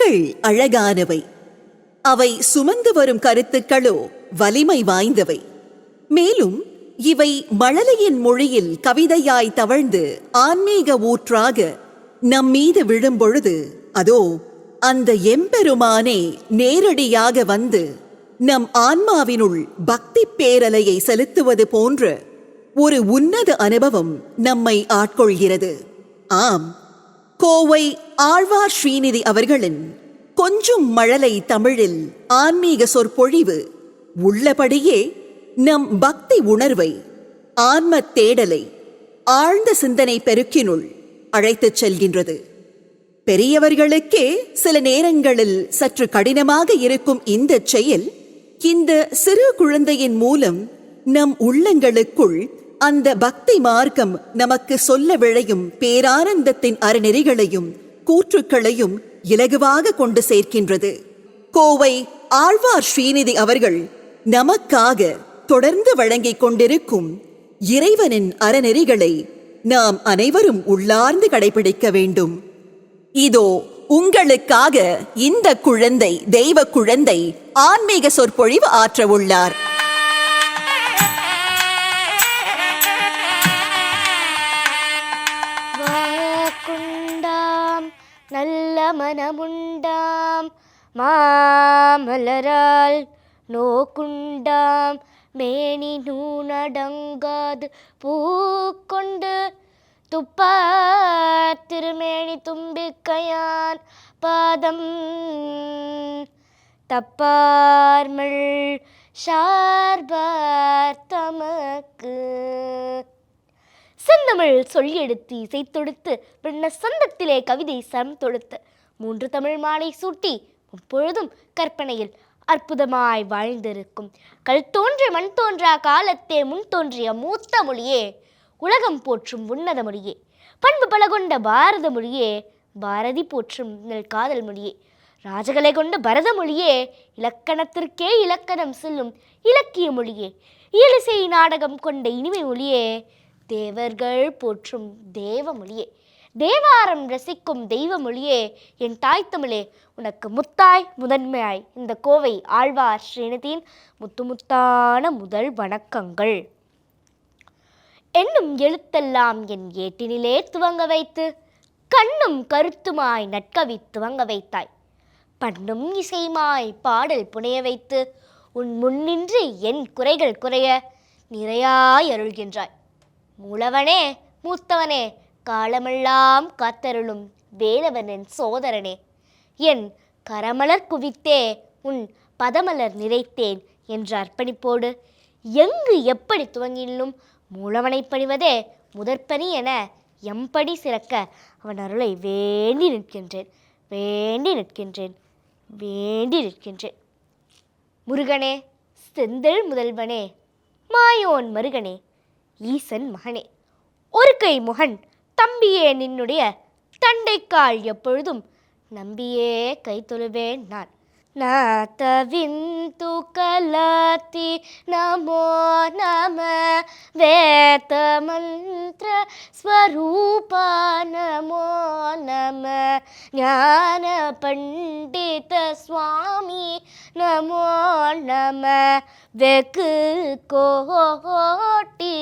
சொற்கள் அழகானவை, அவை சுமந்து வரும் கருத்துக்களோ வலிமை வாய்ந்தவை. மேலும் இவை மழலையின் மொழியில் கவிதையாய் தவழ்ந்து ஆன்மீக ஊற்றாக நம்மீது விழும்பொழுது அதோ அந்த எம்பெருமானே நேரடியாக வந்து நம் ஆன்மாவினுள் பக்தி பேரலையை செலுத்துவது போன்ற ஒரு உன்னத அனுபவம் நம்மை ஆட்கொள்கிறது. ஆம், கோவை ஆழ்வார் ஸ்ரீநிதி அவர்களின் கொஞ்சும் மழலை தமிழில் ஆன்மீக சொற்பொழிவு உள்ளபடியே நம் பக்தி உணர்வை, ஆன்ம தேடலை ஆழ்ந்த சிந்தனை பெருக்கினுள் அழைத்துச் செல்கின்றது. பெரியவர்களுக்கே சில நேரங்களில் சற்று கடினமாக இருக்கும் இந்த செயல் இந்த சிறு குழந்தையின் மூலம் நம் உள்ளங்களுக்குள் அந்த பக்தி மார்க்கம் நமக்கு சொல்ல விழையும் பேரானந்தத்தின் அறநெறிகளையும் கூற்றுக்களையும் இலகுவாக கொண்டு சேர்க்கின்றது. கோவை ஆழ்வார் ஸ்ரீநிதி அவர்கள் நமக்காக தொடர்ந்து வழங்கிக் கொண்டிருக்கும் இறைவனின் அறநெறிகளை நாம் அனைவரும் உள்ளார்ந்து கடைபிடிக்க வேண்டும். இதோ உங்களுக்காக இந்த குழந்தை, தெய்வ குழந்தை ஆன்மீக சொற்பொழிவு ஆற்ற உள்ளார். வாக்குண்டாம் நல்ல மனமுண்டாம், மாமலரால் நோக்குண்டாம், மேனி நூனடங்காது பூக்கொண்டு துப்பார் திருமேனி தும்பிக்கையான் பாதம் தப்பார்மல் ஷார்பார் தமக்கு. செந்தமிழ் சொல்லி எடுத்து இசை தொடுத்து பின்ன சந்தத்திலே கவிதை சரம் தொடுத்து 3 தமிழ் மாலை சூட்டி முப்பொழுதும் கற்பனையில் அற்புதமாய் வாழ்ந்திருக்கும் கல் தோன்ற மண் தோன்றா காலத்தே முன் தோன்றிய மூத்த மொழியே, உலகம் போற்றும் உன்னத மொழியே, பண்பு பல கொண்ட பாரத மொழியே, பாரதி போற்றும் நெல் காதல் மொழியே, ராஜகலை கொண்ட பரத மொழியே, இலக்கணத்திற்கே இலக்கணம் சொல்லும் இலக்கிய மொழியே, இயலிசை நாடகம் கொண்ட இனிமை மொழியே, தேவர்கள் போற்றும் தேவ மொழியே, தேவாரம் ரசிக்கும் தெய்வ மொழியே, என் தாய் தமிழே, உனக்கு முத்தாய் முதன்மையாய் இந்த கோவை ஆழ்வார் ஸ்ரீநிதியின் முத்தான முதல் வணக்கங்கள். என்னும் எழுத்தெல்லாம் என் ஏட்டினிலே துவங்க வைத்து கண்ணும் கருத்துமாய் நட்கவி துவங்க வைத்தாய். பண்ணும் இசைமாய் பாடல் புனைய வைத்து உன் முன்னின்று என் குறைகள் குறைய நிறையாய் அருள்கின்றாய். மூலவனே, மூத்தவனே, காலமெல்லாம் காத்தருளும் வேலவனின் சோதரனே, என் கரமலர் குவித்தே உன் பதமலர் நிறைத்தேன் என்ற அர்ப்பணிப்போடு எங்கு எப்படி துவங்கிலும் மூலவனை பணிவதே முதற்பணி என எம்படி சிறக்க அவன் அருளை வேண்டி நிற்கின்றேன், வேண்டி நிற்கின்றேன், வேண்டி நிற்கின்றேன். முருகனே, செந்தில் முதல்வனே, மாயோன் மருகனே, ஈசன் மகனே, ஒரு கை முகன் தம்பியே, நின்னுடைய தண்டைக்கால் எப்பொழுதும் நம்பியே கை தொழுவேன் நான். நாதவிந்து கலாதி நமோ நம வேத மந்திர ஸ்வரூபா நமோ நம ஞான பண்டித சுவாமி நமோ நம வெகு கோட்டி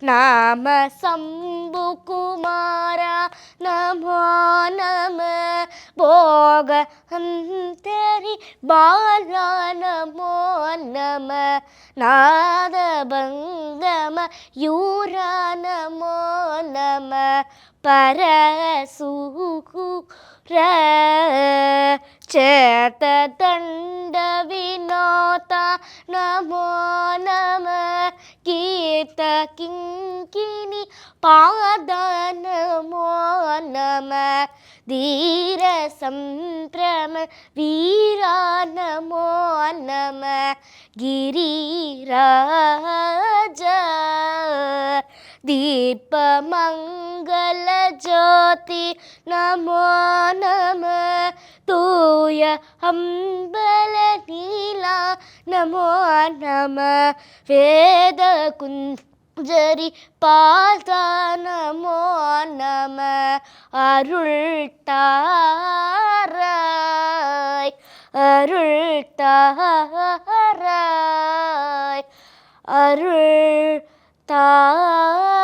நாம சம்பு குமாரா நமோ நம போக तेरी बाला नमो नम नाद बंगम यूरा नमो नम परसूर चेत दंड विनोता नमो नम गीत किंकिनी पाद नमो नम धीर संप्रम वीरा नमो नम गिरिराजा दीप मंगल ज्योति नमो नम तूय अंबल नीला नमो नम वेद कुंद ஜரி பாதா நமோ நம அருள் தாராய் அருள் தாராய் அருள் தாராய்.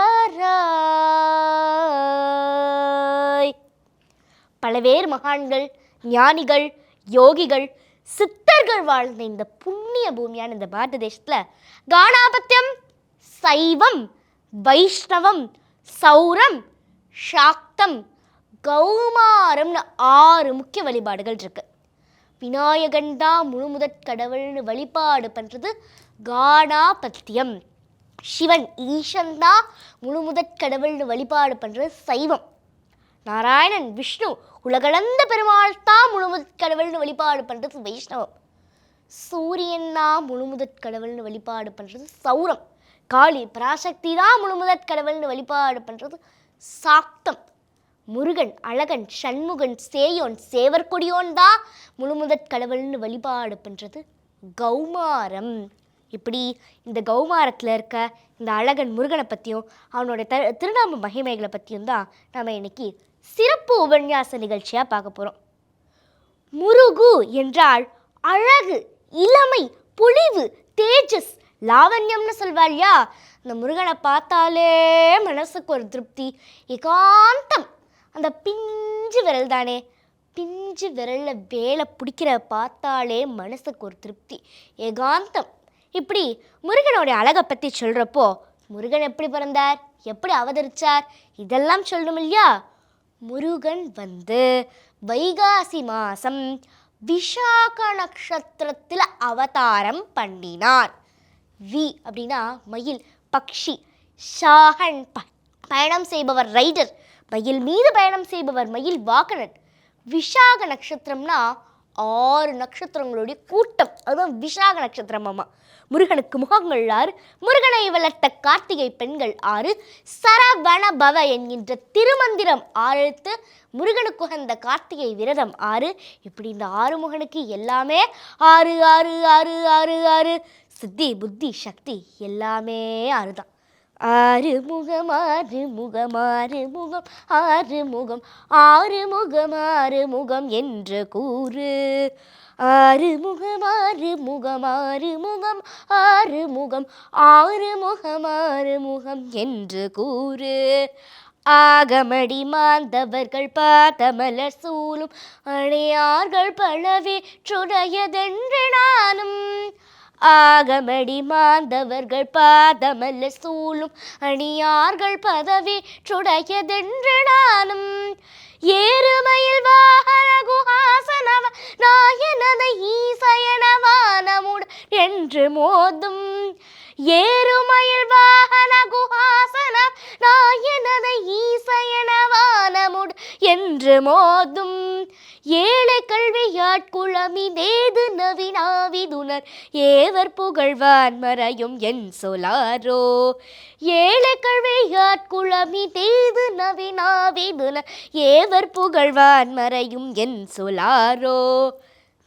பலவேறு மகான்கள், ஞானிகள், யோகிகள், சித்தர்கள் வாழ்ந்த இந்த புண்ணிய பூமியான இந்த பாரத தேசத்தில் காணாபத்தியம், சைவம், வைஷ்ணவம், சௌரம், சாக்தம், கௌமாரம்னு 6 முக்கிய வழிபாடுகள் இருக்கு. விநாயகன் தான் முழுமுதற் கடவுள்னு வழிபாடு பண்ணுறது காணாபத்தியம். சிவன் ஈசன் தான் முழுமுதற் கடவுள்னு வழிபாடு பண்ணுறது சைவம். நாராயணன் விஷ்ணு உலகளந்த பெருமாள் தான் முழுமுதற் கடவுள்னு வழிபாடு பண்ணுறது வைஷ்ணவம். சூரியன் தான் முழுமுதற் கடவுள்னு வழிபாடு பண்ணுறது சௌரம். காளி பராசக்தி தான் முழுமுதற் கடவுள்னு வழிபாடு பண்ணுறது சாக்தம். முருகன், அழகன், சண்முகன், சேயோன், சேவற்கொடியோன் தான் முழுமுதற் கடவுள்னு வழிபாடு பண்ணுறது கௌமாரம். இப்படி இந்த கௌமாரத்தில் இருக்க இந்த அழகன் முருகனை பற்றியும் அவனோட திருநாம மகிமைகளை பற்றியும் தான் நம்ம இன்னைக்கு சிறப்பு உபன்யாச நிகழ்ச்சியாக பார்க்க போகிறோம். முருகு என்றால் அழகு, இளமை, பொலிவு, தேஜஸ், லாவண்யம்னு சொல்வாள்யா. இந்த முருகனை பார்த்தாலே மனசுக்கு ஒரு திருப்தி, ஏகாந்தம். அந்த பிஞ்சு விரல் தானே, பிஞ்சு விரலில் வேலை பிடிக்கிற பார்த்தாலே மனசுக்கு ஒரு திருப்தி, ஏகாந்தம். இப்படி முருகனுடைய அழகை பற்றி சொல்கிறப்போ முருகன் எப்படி பிறந்தார், எப்படி அவதரித்தார், இதெல்லாம் சொல்லணும் இல்லையா. முருகன் வைகாசி மாதம் விஷாக நட்சத்திரத்தில் அவதாரம் பண்ணினார். வி அப்படின்னா மயில், பக்ஷி. ஷாகன் பயணம் செய்பவர், ரைடர். மயில் மீது பயணம் செய்பவர் மயில் வாகனன். விஷாக நட்சத்திரம்னா 6 நட்சத்திரங்களுடைய கூட்டம், அதுதான் விஷாக நட்சத்திரம். ஆமாம். முருகனுக்கு முகங்கள் 6, முருகனை வளர்த்த கார்த்திகை பெண்கள் 6, சரவண பவ என்கின்ற திருமந்திரம் 6, முருகனுக்கு உகந்த கார்த்திகை விரதம் 6. இப்படி இந்த 6 முகனுக்கு எல்லாமே 6 6 6 6 6 சித்தி, புத்தி, சக்தி எல்லாமே 6 தான். 6 முகம் 6 முகம் 6 முகம் 6 முகம் 6 முகம் 6 முகம் என்று கூறு. 6 முகம் 6 முகம் 6 முகம் 6 முகம் 6 முகம் 6 முகம் என்று கூறு. ஆகமடி மாந்தவர்கள் பாதமலர் சூலும் அணையார்கள் பலவே சுடையதென்று நானும். ஆகமடி மாந்தவர்கள் பாதமலர் சூலும் அணியார்கள் பதவி சுடையதென்று நானும். ஏறுமயில் வாகன குஹாசனவ நாயனத ஈசயனவானமுட என்று மோதும். ஏறுமயில் வாகன குஹாசன நாயனத ஈசயனவானமுட என்று மோதும். ஏழை கல்வியாட்குளமி தேது நவினாவிதுனர் ஏவர் புகழ்வான் மறையும் என் சொலாரோ. ஏழை கல்வியாட்குளமி தேது நவினாவிதுனர் ஏவர் புகழ்வான் மறையும் என் சொலாரோ.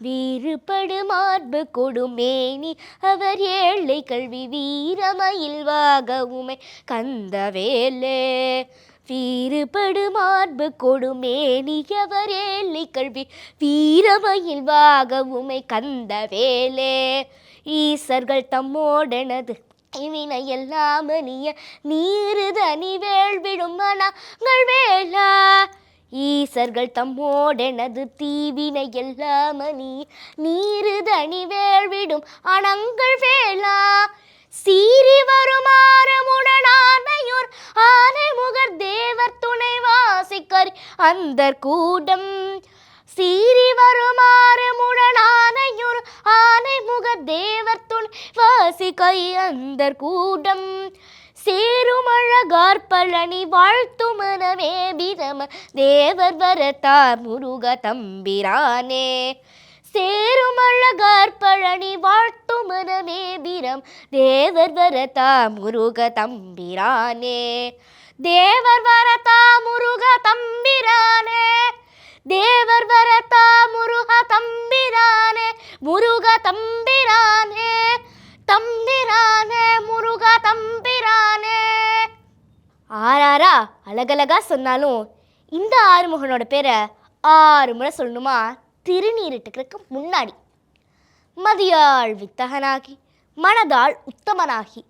வீறுபடு மார்பு கொடுமேனி அவர் ஏழை கல்வி வீரமயில் வாகவுமை கந்தவேலே. வீறுபடு மார்பு கொடுமேனி அவர் ஏழை கல்வி வீரமயில் வாகவுமை கந்தவேலே. ஈசர்கள் தம்மோடனது இவினை எல்லாம் அணிய நீருதனி வேள்விடும் மனங்கள் வேளா. ஈசர்கள் தம்மோடெனது தீவினை எல்லாம் அணி நீருதனி வேள்விடும் அணங்கள் வேளா. சீறி வருமாறமுடனானையோர் ஆனை முகர் தேவர் துணை வாசிக்கறி அந்தர் கூடம். சீறி வருமாறமுடனானையோர் ஆனை முகர் தேவர் துணை வாசிக்கை அந்தர் கூடம். சேருமழகார் பழனி வாழ்த்து மனமே பிரம தேவர் வரத்தார் முருக தம்பிரானே. சேருமழகார் பழனி வாழ்த்து மனமே பிரம் தேவர் வரதா முருக தம்பிரானே. தேவர் வரதா முருக தம்பிரானே. தேவர் வரதா முருக தம்பிரானே. முருக தம்பிரானே. தம்பிரானே முருகா தம்பிரானே. ஆறாரா அழகழகா சொன்னாலும் இந்த ஆறுமுகனோட பேரை 6 முறை சொல்லணுமா திருநீரிட்டுக்கிறதுக்கு முன்னாடி. மதியாள் வித்தகனாகி மனதாள் உத்தமனாகி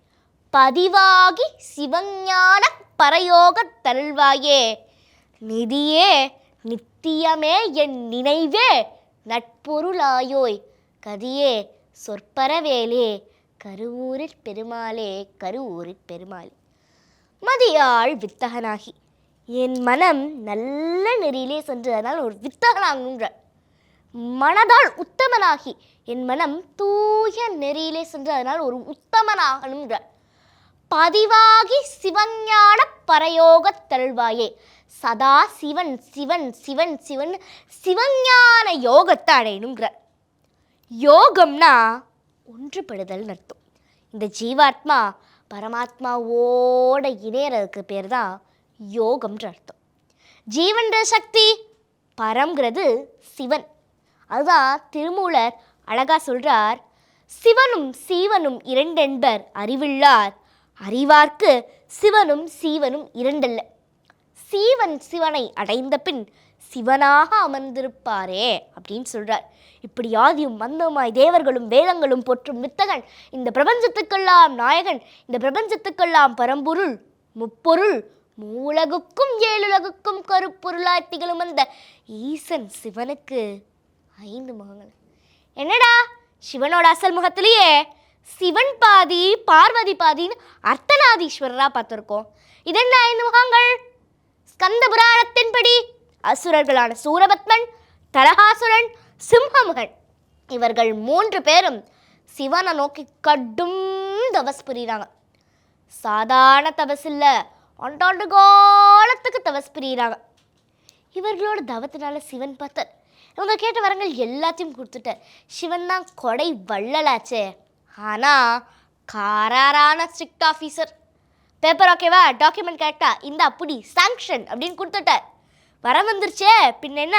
பதிவாகி சிவஞான பரயோக தருள்வாயே. நிதியே நித்தியமே என் நினைவே நட்பொருளாயோய் கதியே சொற்பரவேலே கருவூரிற் பெருமாளே கருவூரிற் பெருமாளே. மதியாள் வித்தகனாகி என் மனம் நல்ல நெறியிலே சென்று அதனால் ஒரு வித்தகனாகுன்ற. மனதால் உத்தமனாகி என் மனம் தூய நெறியிலே சென்று அதனால் ஒரு உத்தமனாகணுன்ற. பதிவாகி சிவஞான பரயோக தருள்வாயே. சதா சிவன் சிவன் சிவன் சிவன் சிவஞான யோகத்தை அடையணுங்கிற. யோகம்னா ஒன்றுபடுதல் அர்த்தம். இந்த ஜீவாத்மா பரமாத்மாவோட இணையறதுக்கு பேர் தான் யோகம்ன்ற அர்த்தம். ஜீவன்ற சக்தி, பரம்ங்கிறது சிவன். அதுதான் திருமூலர் அழகா சொல்றார், சிவனும் சீவனும் இரண்டென்பர் அறிவில்லார், அறிவார்க்கு சிவனும் சீவனும் இரண்டல்ல. சீவன் சிவனை அடைந்த பின் சிவனாக அமர்ந்திருப்பாரே அப்படின்னு சொல்றார். இப்படி ஆதியும் மந்தமாய் தேவர்களும் வேதங்களும் போற்றும் வித்தகன், இந்த பிரபஞ்சத்துக்கெல்லாம் நாயகன், இந்த பிரபஞ்சத்துக்கெல்லாம் பரம்பொருள், முப்பொருள், மூலகுக்கும் ஏழுலகுக்கும் கருப்பொருளாய் திகழும் அந்த ஈசன் சிவனுக்கு 5 முகங்கள். என்னடா சிவனோட அசல் முகத்திலேயே சிவன் பாதி பார்வதி பாதின்னு அர்த்தநாதீஸ்வரரா பார்த்துருக்கோம். இதென்ன 5 முகங்கள்? ஸ்கந்த புராணத்தின்படி அசுரர்களான சூரபத்மன், தரகாசுரன், சிம்மமுகன் இவர்கள் 3 பேரும் சிவனை நோக்கி கடும் தபஸ் புரியுறாங்க. சாதாரண தபஸ் இல்லை, ஆண்டாண்டு காலத்துக்கு தபஸ் புரியுறாங்க. இவர்களோட தவத்தினால சிவன் பார்த்தார். இவங்க கேட்ட வரங்கள் எல்லாத்தையும் கொடுத்துட்டார். சிவன் தான் கொடை வள்ளலாச்சே. ஆனால் காராரான ஸ்ட்ரிக்ட் ஆஃபீஸர். பேப்பர் ஓகேவா, டாக்குமெண்ட் கரெக்டா, இந்த அப்படி சாங்ஷன் அப்படின்னு கொடுத்துட்டார். வர வந்துருச்சே, பின்ன என்ன,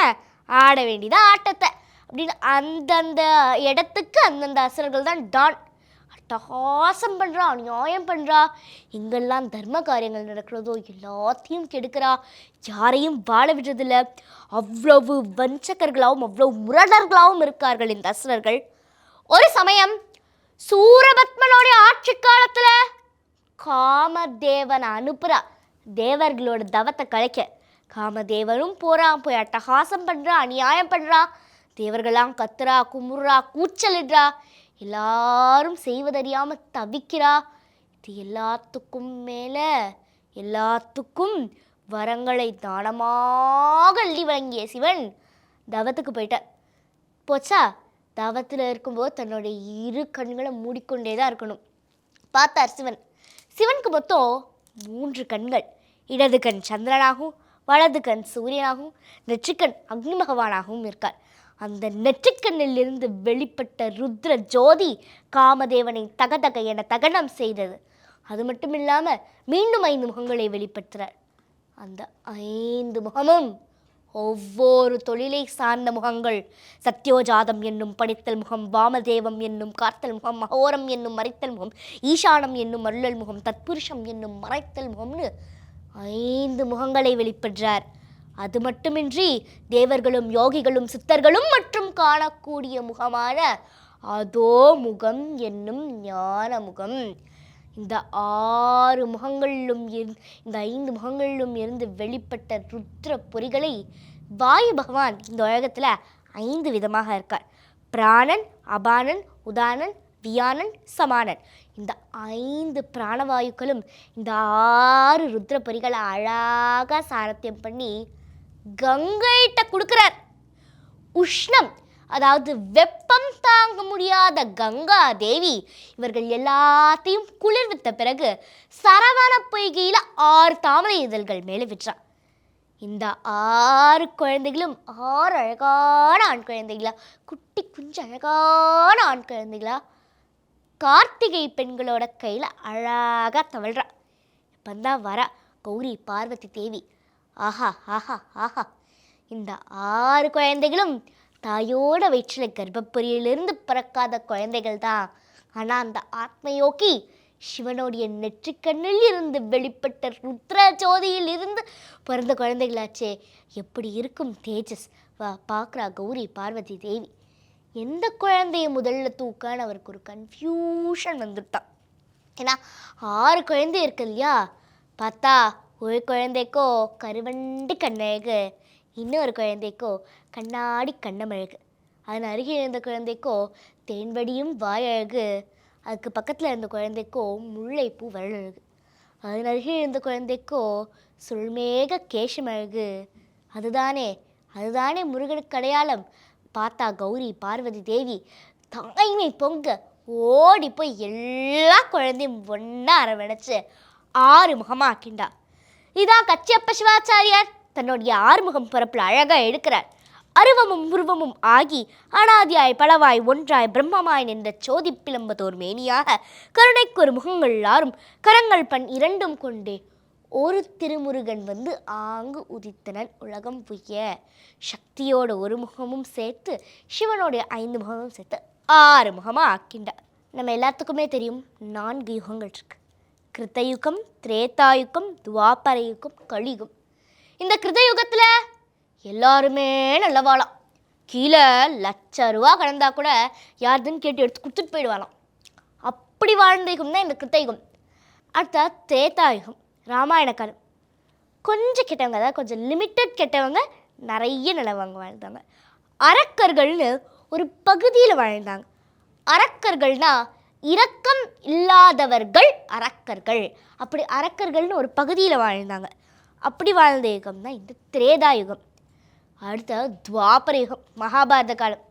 ஆட வேண்டியதான் ஆட்டத்தை அப்படின்னு அந்தந்த இடத்துக்கு அந்தந்த அசுரர்கள் தான் டான். அட்டகாசம் பண்ணுறா, அநியாயம் பண்ணுறா, எங்கெல்லாம் தர்ம காரியங்கள் நடக்கிறதோ எல்லாத்தையும் கெடுக்கிறா, யாரையும் வாழ விடுறதில்ல. அவ்வளவு வஞ்சகர்களாகவும் அவ்வளவு முரடர்களாகவும் இருக்கார்கள் இந்த அசுரர்கள். ஒரு சமயம் சூரபத்மனுடைய ஆட்சி காலத்தில் காமதேவனை அனுப்புகிறா தேவர்களோட தவத்தை கலைக்க. காமதேவனும் போகிறான், போய் அட்டகாசம் பண்ணுறா, அநியாயம் பண்ணுறா. தேவர்களாம் கத்துறா, குமுறா, கூச்சலிடுறா, எல்லாரும் செய்வதறியாமல் தவிக்கிறா. இது எல்லாத்துக்கும் மேலே எல்லாத்துக்கும் வரங்களை தானமாக அள்ளி வழங்கிய சிவன் தவத்துக்கு போயிட்டார். போச்சா, தவத்தில் இருக்கும்போது தன்னுடைய 2 கண்களை மூடிக்கொண்டே தான் இருக்கணும். பார்த்தார் சிவன். சிவனுக்கு மொத்தம் 3 கண்கள். இடது கண் சந்திரனாகவும், வலது கண் சூரியனாகவும், நெற்றிக்கண் அக்னி பகவானாகவும் இருக்கார். அந்த நெற்றிக்கண்ணிலிருந்து வெளிப்பட்ட ருத்ர ஜோதி காமதேவனை தகதக என தகனம் செய்தது. அது மட்டும் இல்லாமல் மீண்டும் 5 முகங்களை வெளிப்படுத்துகிறார். அந்த 5 முகமும் ஒவ்வொரு தொழிலை சார்ந்த முகங்கள். சத்யோஜாதம் என்னும் படைத்தல் முகம், வாமதேவம் என்னும் காத்தல் முகம், மகோரம் என்னும் மறைத்தல் முகம், ஈசானம் என்னும் அருளல் முகம், தத்புருஷம் என்னும் மறைத்தல் முகம்னு 5 முகங்களை வெளிப்படுறார். அது மட்டுமின்றி தேவர்களும் யோகிகளும் சித்தர்களும் மற்றும் காணக்கூடிய முகமான அதோ முகம் என்னும் ஞான முகம். இந்த 6 முகங்களிலும் இந்த 5 முகங்களிலும் இருந்து வெளிப்பட்ட ருத்ர பொறிகளை வாயு பகவான் இந்த உலகத்தில் 5 விதமாக இருக்கார். பிராணன், அபானன், உதானன், வியானன், சமானன். இந்த 5 பிராணவாயுக்களும் இந்த 6 ருத்ர பொறிகளை அழகாக சாரத்தியம் பண்ணி கங்கைட்ட கொடுக்கிறார். உஷ்ணம், அதாவது வெப்பம் தாங்க முடியாத கங்கா தேவி இவர்கள் எல்லாத்தையும் குளிர்வித்த பிறகு சரவண பொய்கையில் 6 தாமரை இதழ்கள் மேலே விற்றார். இந்த 6 குழந்தைகளும் 6 அழகான ஆண் குழந்தைகளா, குட்டி குஞ்சு அழகான ஆண் குழந்தைகளா கார்த்திகை பெண்களோட கையில் அழகாக தவழ்றா. இப்பந்தான் வரா கௌரி பார்வதி தேவி. ஆஹா ஆஹா ஆஹா, இந்த 6 குழந்தைகளும் தாயோட வயிற்றில் கர்ப்பப்பொரியிலிருந்து பிறக்காத குழந்தைகள் தான் ஆனால் அந்த ஆத்மயோகி சிவனுடைய நெற்றிக்கண்ணில் இருந்து வெளிப்பட்ட ருத்ர ஜோதியில் இருந்து பிறந்த குழந்தைகளாச்சே, எப்படி இருக்கும் தேஜஸ். பார்க்குறா கௌரி பார்வதி தேவி. எந்த குழந்தைய முதல்ல தூக்கான்னு அவருக்கு ஒரு கன்ஃபியூஷன் வந்துட்டான். ஏன்னா 6 குழந்தை இருக்கு இல்லையா, பார்த்தா ஒரு குழந்தைக்கோ கருவண்டி கண்ணழகு, இன்னொரு குழந்தைக்கோ கண்ணாடி கண்ணமழகு, அதன் அருகே இருந்த குழந்தைக்கோ தேன்வடியும் வாயழகு, அதுக்கு பக்கத்தில் இருந்த குழந்தைக்கோ முல்லைப்பூ வரழகு, அதன் அருகே இருந்த குழந்தைக்கோ சுள்மேக கேசமழகு. அதுதானே முருகனுக்கு அடையாளம். பார்த்தா கௌரி பார்வதி தேவி தாய்மை பொங்க ஓடி போய் எல்லா குழந்தையும் ஒன்றா அரவணைச்சு 6 முகமாக்கிண்டா. இதான் கச்சியப்ப சிவாச்சாரியார் தன்னுடைய 6 முகம் பிறப்பில் அழகாக எடுக்கிறார். அருவமும் உருவமும் ஆகி அனாதியாய் பலவாய் ஒன்றாய் பிரம்மமாய் நின்ற சோதி பிளம்பதோர் மேனியாக கருணைக்கு ஒரு முகங்கள் 6 கரங்கள் 2 கொண்டே ஒரு திருமுருகன் வந்து ஆங்கு உதித்தனன் உலகம் புய்ய. சக்தியோட ஒரு முகமும் சேர்த்து சிவனுடைய 5 முகமும் சேர்த்து 6 முகமாக ஆக்கிண்டார். நம்ம எல்லாத்துக்குமே தெரியும் 4 யுகங்கள் இருக்கு. கிருத்தயுகம், திரேதாயுகம், துவாபர யுகம், கலியுகம். இந்த கிருத்தயுகத்தில் எல்லாருமே நல்லவாளாம். கீழே ₹1,00,000 கடந்தா கூட யாருதுன்னு கேட்டு எடுத்து கொடுத்துட்டு போயிடுவாளாம். அப்படி வாழ்ந்த யுகம் தான் இந்த கிருத்தயுகம். அடுத்த திரேதாயுகம், ராமாயண காலம். கொஞ்சம் கெட்டவங்க, அதாவது கொஞ்சம் லிமிட்டட் கெட்டவங்க நிறைய நல்லவங்க வாழ்ந்தாங்க. அரக்கர்கள்னு ஒரு பகுதியில் வாழ்ந்தாங்க. அரக்கர்கள்னா இரக்கம் இல்லாதவர்கள் அரக்கர்கள். அப்படி அரக்கர்கள்னு ஒரு பகுதியில் வாழ்ந்தாங்க. அப்படி வாழ்ந்த யுகம் தான் இந்த திரேதா யுகம். அடுத்த துவாபர யுகம், மகாபாரத காலம்.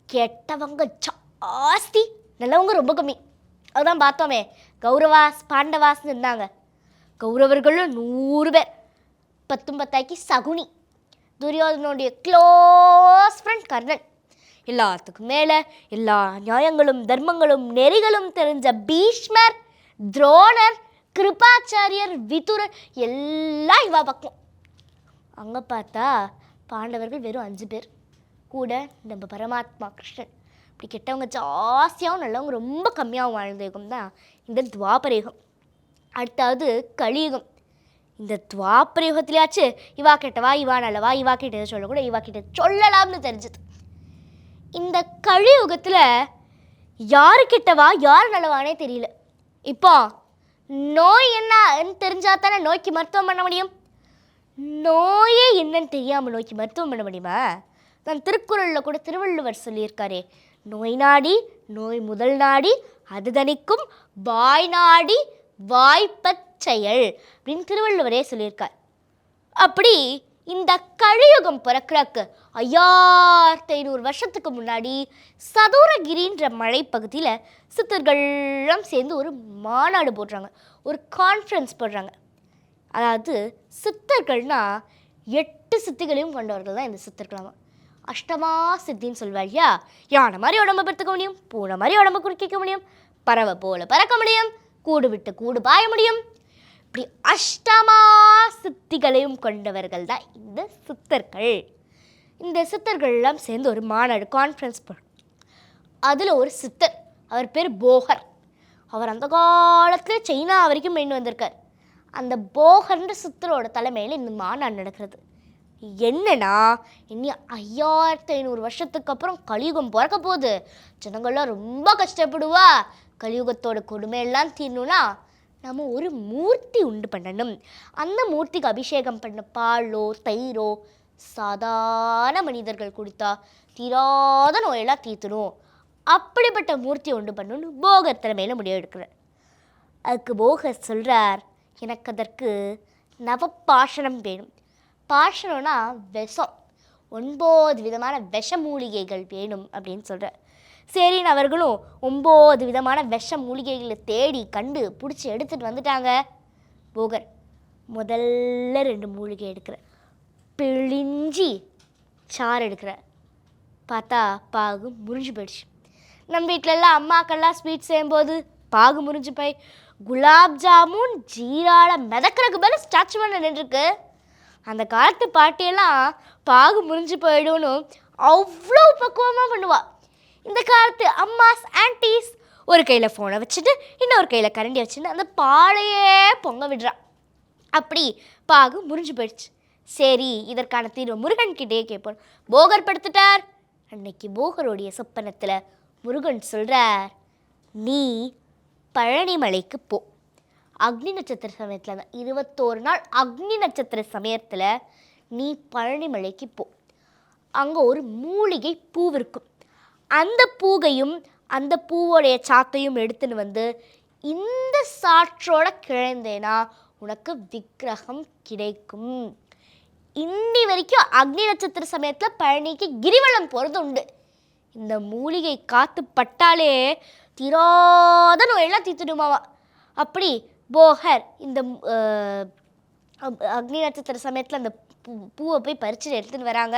கெட்டவங்க ஜாஸ்தி, நல்லவங்க ரொம்ப கம்மி. அதுதான் பார்த்தோமே, கௌரவாஸ் பாண்டவாஸ்ன்னு இருந்தாங்க. கௌரவர்களும் 100 பேர். 10 சகுனி, துரியோதனுடைய க்ளோஸ் ஃப்ரெண்ட் கர்ணன். எல்லாத்துக்கும் மேலே எல்லா நியாயங்களும் தர்மங்களும் நெறிகளும் தெரிஞ்ச பீஷ்மர், துரோணர், கிருபாச்சாரியர், விதுரர் எல்லாம் இவா பக்கம். அங்கே பார்த்தா பாண்டவர்கள் வெறும் 5 பேர், கூட நம்ம பரமாத்மா கிருஷ்ணன். இப்படி கெட்டவங்க ஜாஸ்தியாகவும் நல்லவங்க ரொம்ப கம்மியாகவும் வாழ்ந்த யுகம் தான் இந்த துவாபர யுகம். அடுத்தாவது கலியுகம். இந்த துவாபர யுகத்திலேயாச்சு இவா கெட்டவா இவா நல்லவா, இவா கிட்ட சொல்லக்கூட இவா கிட்ட சொல்லலாம்னு தெரிஞ்சது. இந்த கலியுகத்தில் யாரு கெட்டவா யார் நல்லவானே தெரியல. இப்போ நோய் என்னன்னு தெரிஞ்சா தானே நோய்க்கு மருத்துவம் பண்ண முடியும். நோயே என்னன்னு தெரியாமல் நோய்க்கு மருத்துவம் பண்ண முடியுமா? நான் திருக்குறளில் கூட திருவள்ளுவர் சொல்லியிருக்காரே, நோய் நாடி நோய் முதல் நாடி அது தணிக்கும் வாய் நாடி வாய்ப்பச் செயல் அப்படின்னு திருவள்ளுவரே சொல்லியிருக்கார். அப்படி இந்த கலியுகம் பிறக்கிறக்கு 5500 வருஷத்துக்கு முன்னாடி சதுரகிரின்ற மலைப்பகுதியில் சித்தர்கள்லாம் சேர்ந்து ஒரு மாநாடு போடுறாங்க, ஒரு கான்ஃபரன்ஸ் போடுறாங்க. அதாவது சித்தர்கள்னா 8 சித்திகளையும் கொண்டவர்கள் தான் இந்த சித்தர்களாமா. அஷ்டமா சித்தின்னு சொல்வாள் இல்லையா, யானை மாதிரி உடம்பு பெற்றுக்க முடியும், பூனை மாதிரி உடம்பு குறுக்கிக்க முடியும், பறவை போல பறக்க முடியும், கூடு விட்டு கூடு பாய முடியும். இப்படி அஷ்டமா சித்திகளையும் கொண்டவர்கள் தான் இந்த சித்தர்கள். இந்த சித்தர்கள்லாம் சேர்ந்து ஒரு மாநாடு கான்ஃபரன்ஸ் போடுறோம். அதில் ஒரு சித்தர், அவர் பேர் போகர். அவர் அந்த காலத்தில் சைனா வரைக்கும் மெயின் வந்திருக்கார். அந்த போகர்ன்ற சித்தரோட தலைமையில் இந்த மாநாடு நடக்கிறது. என்னன்னா, இனி 5500 வருஷத்துக்கு அப்புறம் கலியுகம் பிறக்க போகுது. ஜனங்கள்லாம் ரொம்ப கஷ்டப்படுவா. கலியுகத்தோட கொடுமையெல்லாம் தீரணும்னா நம்ம ஒரு மூர்த்தி உண்டு பண்ணணும். அந்த மூர்த்திக்கு அபிஷேகம் பண்ண பாலோ தயிரோ சாதாரண மனிதர்கள் கொடுத்தா தீராத நோயெல்லாம் தீர்த்தணும். அப்படிப்பட்ட மூர்த்தி உண்டு பண்ணணும்னு போகர் தலைமையில் முடிவு எடுக்கிறார். அதுக்கு போகர் சொல்கிறார், எனக்கு அதற்கு நவபாஷணம் வேணும். பாஷணம்னா விஷம், 9 விதமான விஷ மூலிகைகள் வேணும் அப்படின்னு சொல்கிறார். சரின்னு அவர்களும் 9 விதமான விஷ மூலிகைகளை தேடி கண்டு பிடிச்சி எடுத்துகிட்டு வந்துட்டாங்க. போகர் முதல்ல 2 மூலிகை எடுக்கிறார், பிழிஞ்சி சாறு எடுக்கிறார். பார்த்தா பாகு முறிஞ்சு போயிடுச்சு. நம்ம வீட்டிலலாம் அம்மாக்கெல்லாம் ஸ்வீட் செய்யும்போது பாகு முறிஞ்சு போய் குலாப் ஜாமுன் ஜீரால மிதக்கிறதுக்கு மேலே ஸ்டாச்சு பண்ண நின்றுருக்கு. அந்த காலத்து பாட்டியெல்லாம் பாகு முறிஞ்சு போயிடும்னு அவ்வளோ பக்குவமாக பண்ணுவாள். இந்த காலத்து அம்மாஸ் ஆன்டிஸ் ஒரு கையில் ஃபோனை வச்சுட்டு இன்னொரு கையில் கரண்டி வச்சுட்டு அந்த பாலையே பொங்க விடுறா. அப்படி பாகு முறிஞ்சு போயிடுச்சு. சரி, இதற்கான தீர்வு முருகன்கிட்டே கேட்போம். போகர் படுத்துட்டார். அன்னைக்கு போகருடைய சொப்பனத்தில் முருகன் சொல்கிறார், நீ பழனிமலைக்கு போ. அக்னி நட்சத்திர சமயத்தில் தான் 21 நாள் அக்னி நட்சத்திர சமயத்தில் நீ பழனிமலைக்கு போ. அங்கே ஒரு மூலிகை பூ இருக்கும். அந்த பூவையும் அந்த பூவோடைய சாக்கையும் எடுத்துன்னு வந்து இந்த சாற்றோட கிழந்தேனா உனக்கு விக்கிரகம் கிடைக்கும். இன்னி வரைக்கும் அக்னி நட்சத்திர சமயத்தில் பழனிக்கு கிரிவலம் போகிறது உண்டு. இந்த மூலிகை காற்று பட்டாலே தீராத நோயெல்லாம் தீர்த்துடுமாவா. அப்படி போகர் இந்த அக்னி நட்சத்திர சமயத்தில் அந்த பூவை போய் பறிச்சுட்டு எடுத்துன்னு வராங்க.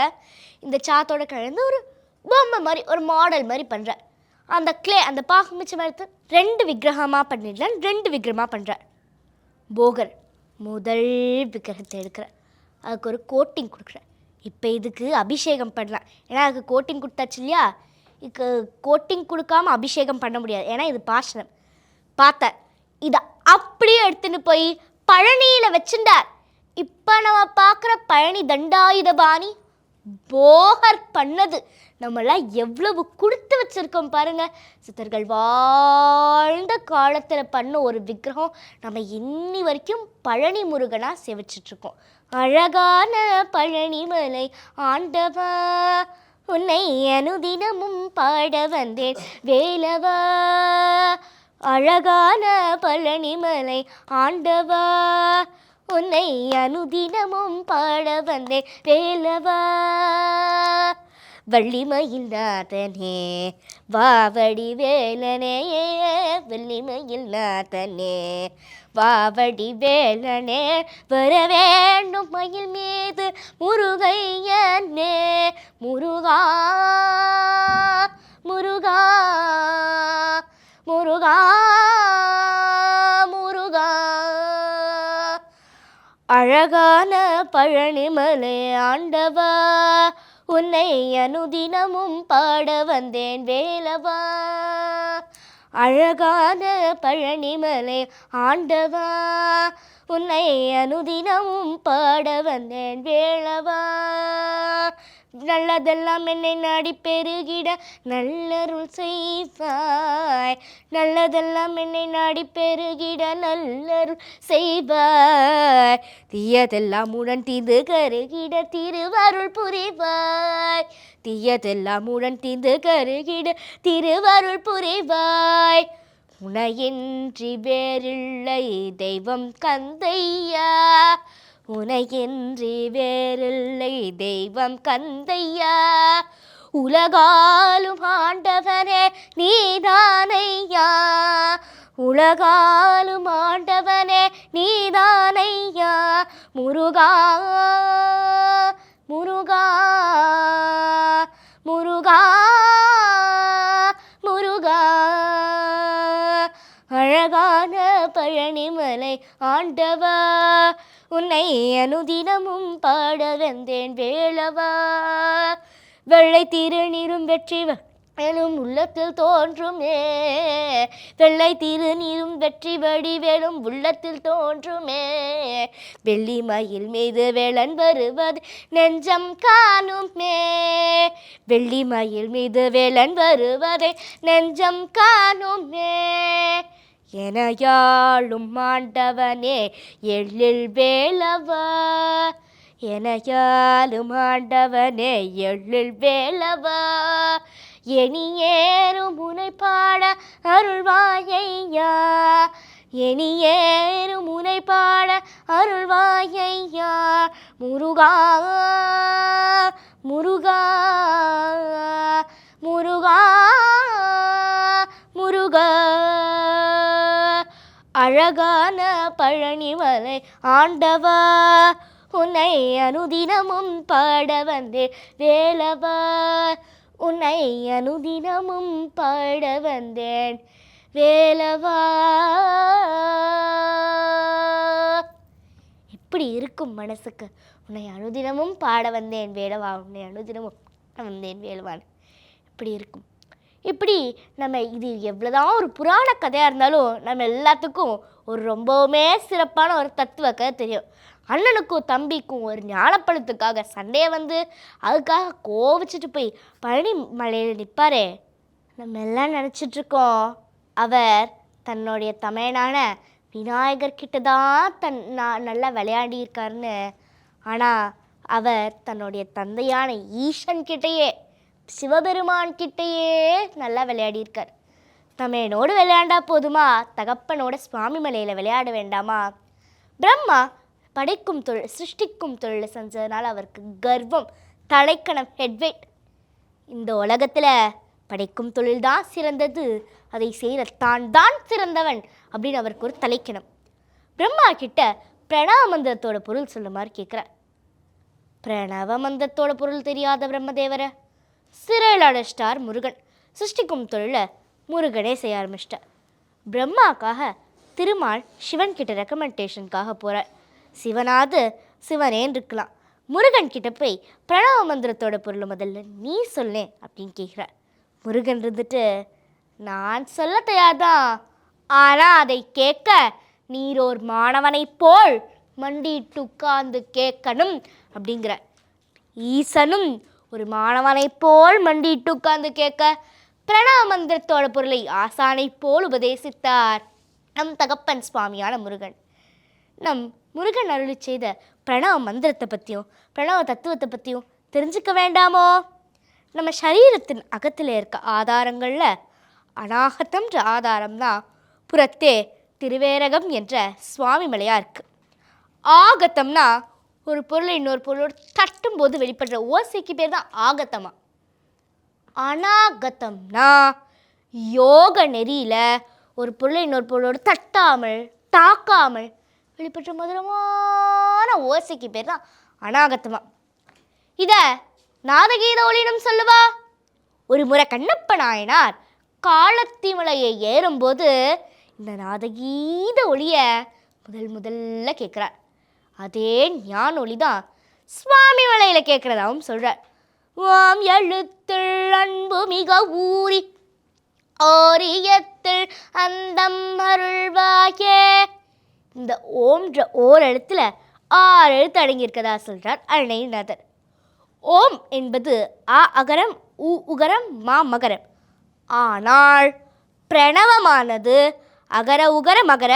இந்த சாத்தோட கலந்து ஒரு பொம்மை மாதிரி ஒரு மாடல் மாதிரி பண்ணுறார். அந்த அந்த பாகு மிச்சம் எடுத்து 2 விக்கிரகமாக பண்ணிடலாம். 2 விக்கிரகமாக பண்ணுறார். போகர் முதல் விக்கிரகத்தை எடுக்கிறார். அதுக்கு ஒரு கோட்டிங் கொடுக்குறார். இப்போ இதுக்கு அபிஷேகம் பண்ணலாம். ஏன்னா அதுக்கு கோட்டிங் கொடுத்தாச்சு இல்லையா. இதுக்கு கோட்டிங் கொடுக்காம அபிஷேகம் பண்ண முடியாது. ஏன்னா இது பாஷனம். பார்த்தார். இதை அப்படியே எடுத்துன்னு போய் பழனியில் வச்சுட்டார். இப்போ நம்ம பார்க்குற பழனி தண்டாயுதபாணி போகர் பண்ணது. நம்மளாம் எவ்வளவு கொடுத்து வச்சுருக்கோம் பாருங்கள். சித்தர்கள் வாழ்ந்த காலத்தில் பண்ண ஒரு விக்கிரகம் நம்ம இன்னி வரைக்கும் பழனி முருகனாக சேவிச்சிட்ருக்கோம். அழகான பழனிமலை ஆண்டவா, உன்னை அனுதினமும் பாட வந்தேன் வேலவா. அழகான பழனிமலை ஆண்டவா, உன்னை அனுதினமும் பாட வந்தேன் வேலவா. வள்ளிமயில் நாதனே வாவடி வேலனே, வள்ளிமயில் நாதனே வாவடி வேலனே, வர வேண்டும் மயில் மீது முருகையனே. முருகா முருகா முருகா முருகா. அழகான பழனிமலை ஆண்டவா, உன்னை அனுதினமும் பாட வந்தேன் வேலவா. அழகான பழனிமலை ஆண்டவா, உன்னை அனுதினமும் பாட வந்தேன் வேலவா. நல்லதெல்லாம் என்னை நாடி பெருகிட நல்லருள் செய்வாய். நல்லதெல்லாம் என்னை நாடி பெருகிட நல்லருள் செய்வாய். தீயதெல்லாம் உடன் தீந்து கருகிட திருவருள் புரிவாய். தீயதெல்லாம் உடன் தீந்து கருகிட திருவருள் புரிவாய். உனையின்றி வேறில்லை தெய்வம் கந்தையா, உனையின்றி வேறில்லை தெய்வம் கந்தையா. உலகாலும் ஆண்டவனே நீதானையா, உலகாலும் ஆண்டவனே நீதானையா. முருகா முருகா முருகா முருகா. அழகான பழனிமலை ஆண்டவா, உன்னை அனுதினமும் பாட வந்தேன் வேலவா. வெள்ளை திருநீரும் வெற்றி வேலும் உள்ளத்தில் தோன்றுமே, வெள்ளை திருநீரும் வெற்றி வடிவேலும் உள்ளத்தில் தோன்றுமே. வெள்ளி மயில் மீது வேலன் வருவது நெஞ்சம் காணுமே, வெள்ளி மயில் மீது வேலன் வருவதை நெஞ்சம் காணுமே. எனையாளும் ஆண்டவனே எழில் வேலவா, எனையாளும் ஆண்டவனே எழில் வேலவா. எனியேறும் முனை பாட அருள்வாயையா, எனியேறும் முனை பாட அருள்வாயையா. முருகா முருகா முருகா முருகா. அழகான பழனிமலை ஆண்டவா, உன்னை அனுதினமும் பாட வந்தேன் வேலவா. உன்னை அனுதினமும் பாட வந்தேன் வேலவா. எப்படி இருக்கும் மனசுக்கு? உன்னை அனுதினமும் பாட வந்தேன் வேலவா, உன்னை அனுதினமும் வந்தேன் வேலவான் எப்படி இருக்கும்? இப்படி நம்ம இது எவ்வளோதான் ஒரு புராண கதையாக இருந்தாலும் நம்ம எல்லாத்துக்கும் ஒரு ரொம்பவுமே சிறப்பான ஒரு தத்துவ கதை தெரியும். அண்ணனுக்கும் தம்பிக்கும் ஒரு ஞானப்பழத்துக்காக சண்டையை வந்து அதுக்காக கோவிச்சிட்டு போய் பழனி மலையில் நிற்பாரே, நம்ம எல்லாம் நினச்சிட்ருக்கோம் அவர் தன்னுடைய தமையனான விநாயகர்கிட்ட தான் நல்லா விளையாடியிருக்காருன்னு. ஆனால் அவர் தன்னுடைய தந்தையான ஈசன் கிட்டேயே, சிவபெருமான் கிட்டேயே நல்லா விளையாடியிருக்கார். தமையனோடு விளையாண்டா போதுமா, தகப்பனோட சுவாமி மலையில் விளையாட வேண்டாமா? பிரம்மா படைக்கும் தொழில் சிருஷ்டிக்கும் தொழிலை செஞ்சதுனால அவருக்கு கர்வம், தலைக்கணம், ஹெட்வெயிட். இந்த உலகத்தில் படைக்கும் தொழில் தான் சிறந்தது, அதை செய்கிற தான் சிறந்தவன் அப்படின்னு அவருக்கு ஒரு தலைக்கணம். பிரம்மா கிட்ட பிரணவ மந்திரத்தோட பொருள் சொல்லுமாறு கேட்குறார். பிரணவ மந்திரத்தோட பொருள் தெரியாத பிரம்மதேவரை சிறையில் அடைச்சிட்டார் முருகன். சிருஷ்டிக்கும் தொழிலை முருகனே செய்ய ஆரம்பிச்சிட்டார். பிரம்மாக்காக திருமால் சிவன் கிட்ட ரெக்கமெண்டேஷனுக்காக போகிறார். சிவனாவது சிவனேன்னு இருக்கலாம், முருகன் கிட்ட போய் பிரணவ மந்திரத்தோட பொருள் முதல்ல நீ சொல்லேன் அப்படின்னு கேட்குறார். முருகன் இருந்துட்டு, நான் சொல்ல தயார்தான், ஆனால் அதை கேட்க நீரோர் மாணவனை போல் மண்டிட்டு உட்கார்ந்து கேட்கணும் அப்படிங்கிற. ஈசனும் ஒரு மாணவனை போல் மண்டிட்டு உட்கார்ந்து கேட்க பிரணவ மந்திரத்தோட பொருளை ஆசானை போல் உபதேசித்தார் நம் தகப்பன் சுவாமியான முருகன். நம் முருகன் அருளி செய்த பிரணவ மந்திரத்தை பற்றியும் பிரணவ தத்துவத்தை பற்றியும் தெரிஞ்சுக்க வேண்டாமோ? நம்ம சரீரத்தின் அகத்தில் இருக்க ஆதாரங்களில் அநாகத்தம்ன்ற ஆதாரம் தான் புறத்தே திருவேரகம் என்ற சுவாமி மலையாக இருக்குது. ஆகத்தம்னா ஒரு பொருளை இன்னொரு பொருளோடு தட்டும்போது வெளிப்படுற ஓசைக்கு பேர் தான் ஆகத்தமா. அநாகத்தம்னா யோக நெறியில் ஒரு பொருளை இன்னொரு பொருளோடு தட்டாமல் தாக்காமல் வெளிப்படுற மதுரமான ஓசைக்கு பேர் தான் அநாகத்தமா. இதை நாதகீத ஒளினம் சொல்லுவா. ஒரு முறை கண்ணப்ப நாயனார் காலத்திமலையை ஏறும்போது இந்த நாதகீத ஒளியை முதல்ல கேட்குறார். அதே ஞான ஒளி தான் சுவாமி மலையில் கேட்குறதாவும் சொல்கிறார். வாம் எழுத்தில் அன்பு மிக ஊறி ஓரியத்தில் அந்தம் அருள்வாயே. இந்த ஓம்ன்ற ஓர் எழுத்தில் 6 எழுத்து அடங்கியிருக்கதா சொல்கிறார் அருணகிரிநாதர். ஓம் என்பது ஆ அகரம் உ உகரம் மா மகரம். ஆனால் பிரணவமானது அகர உகர மகர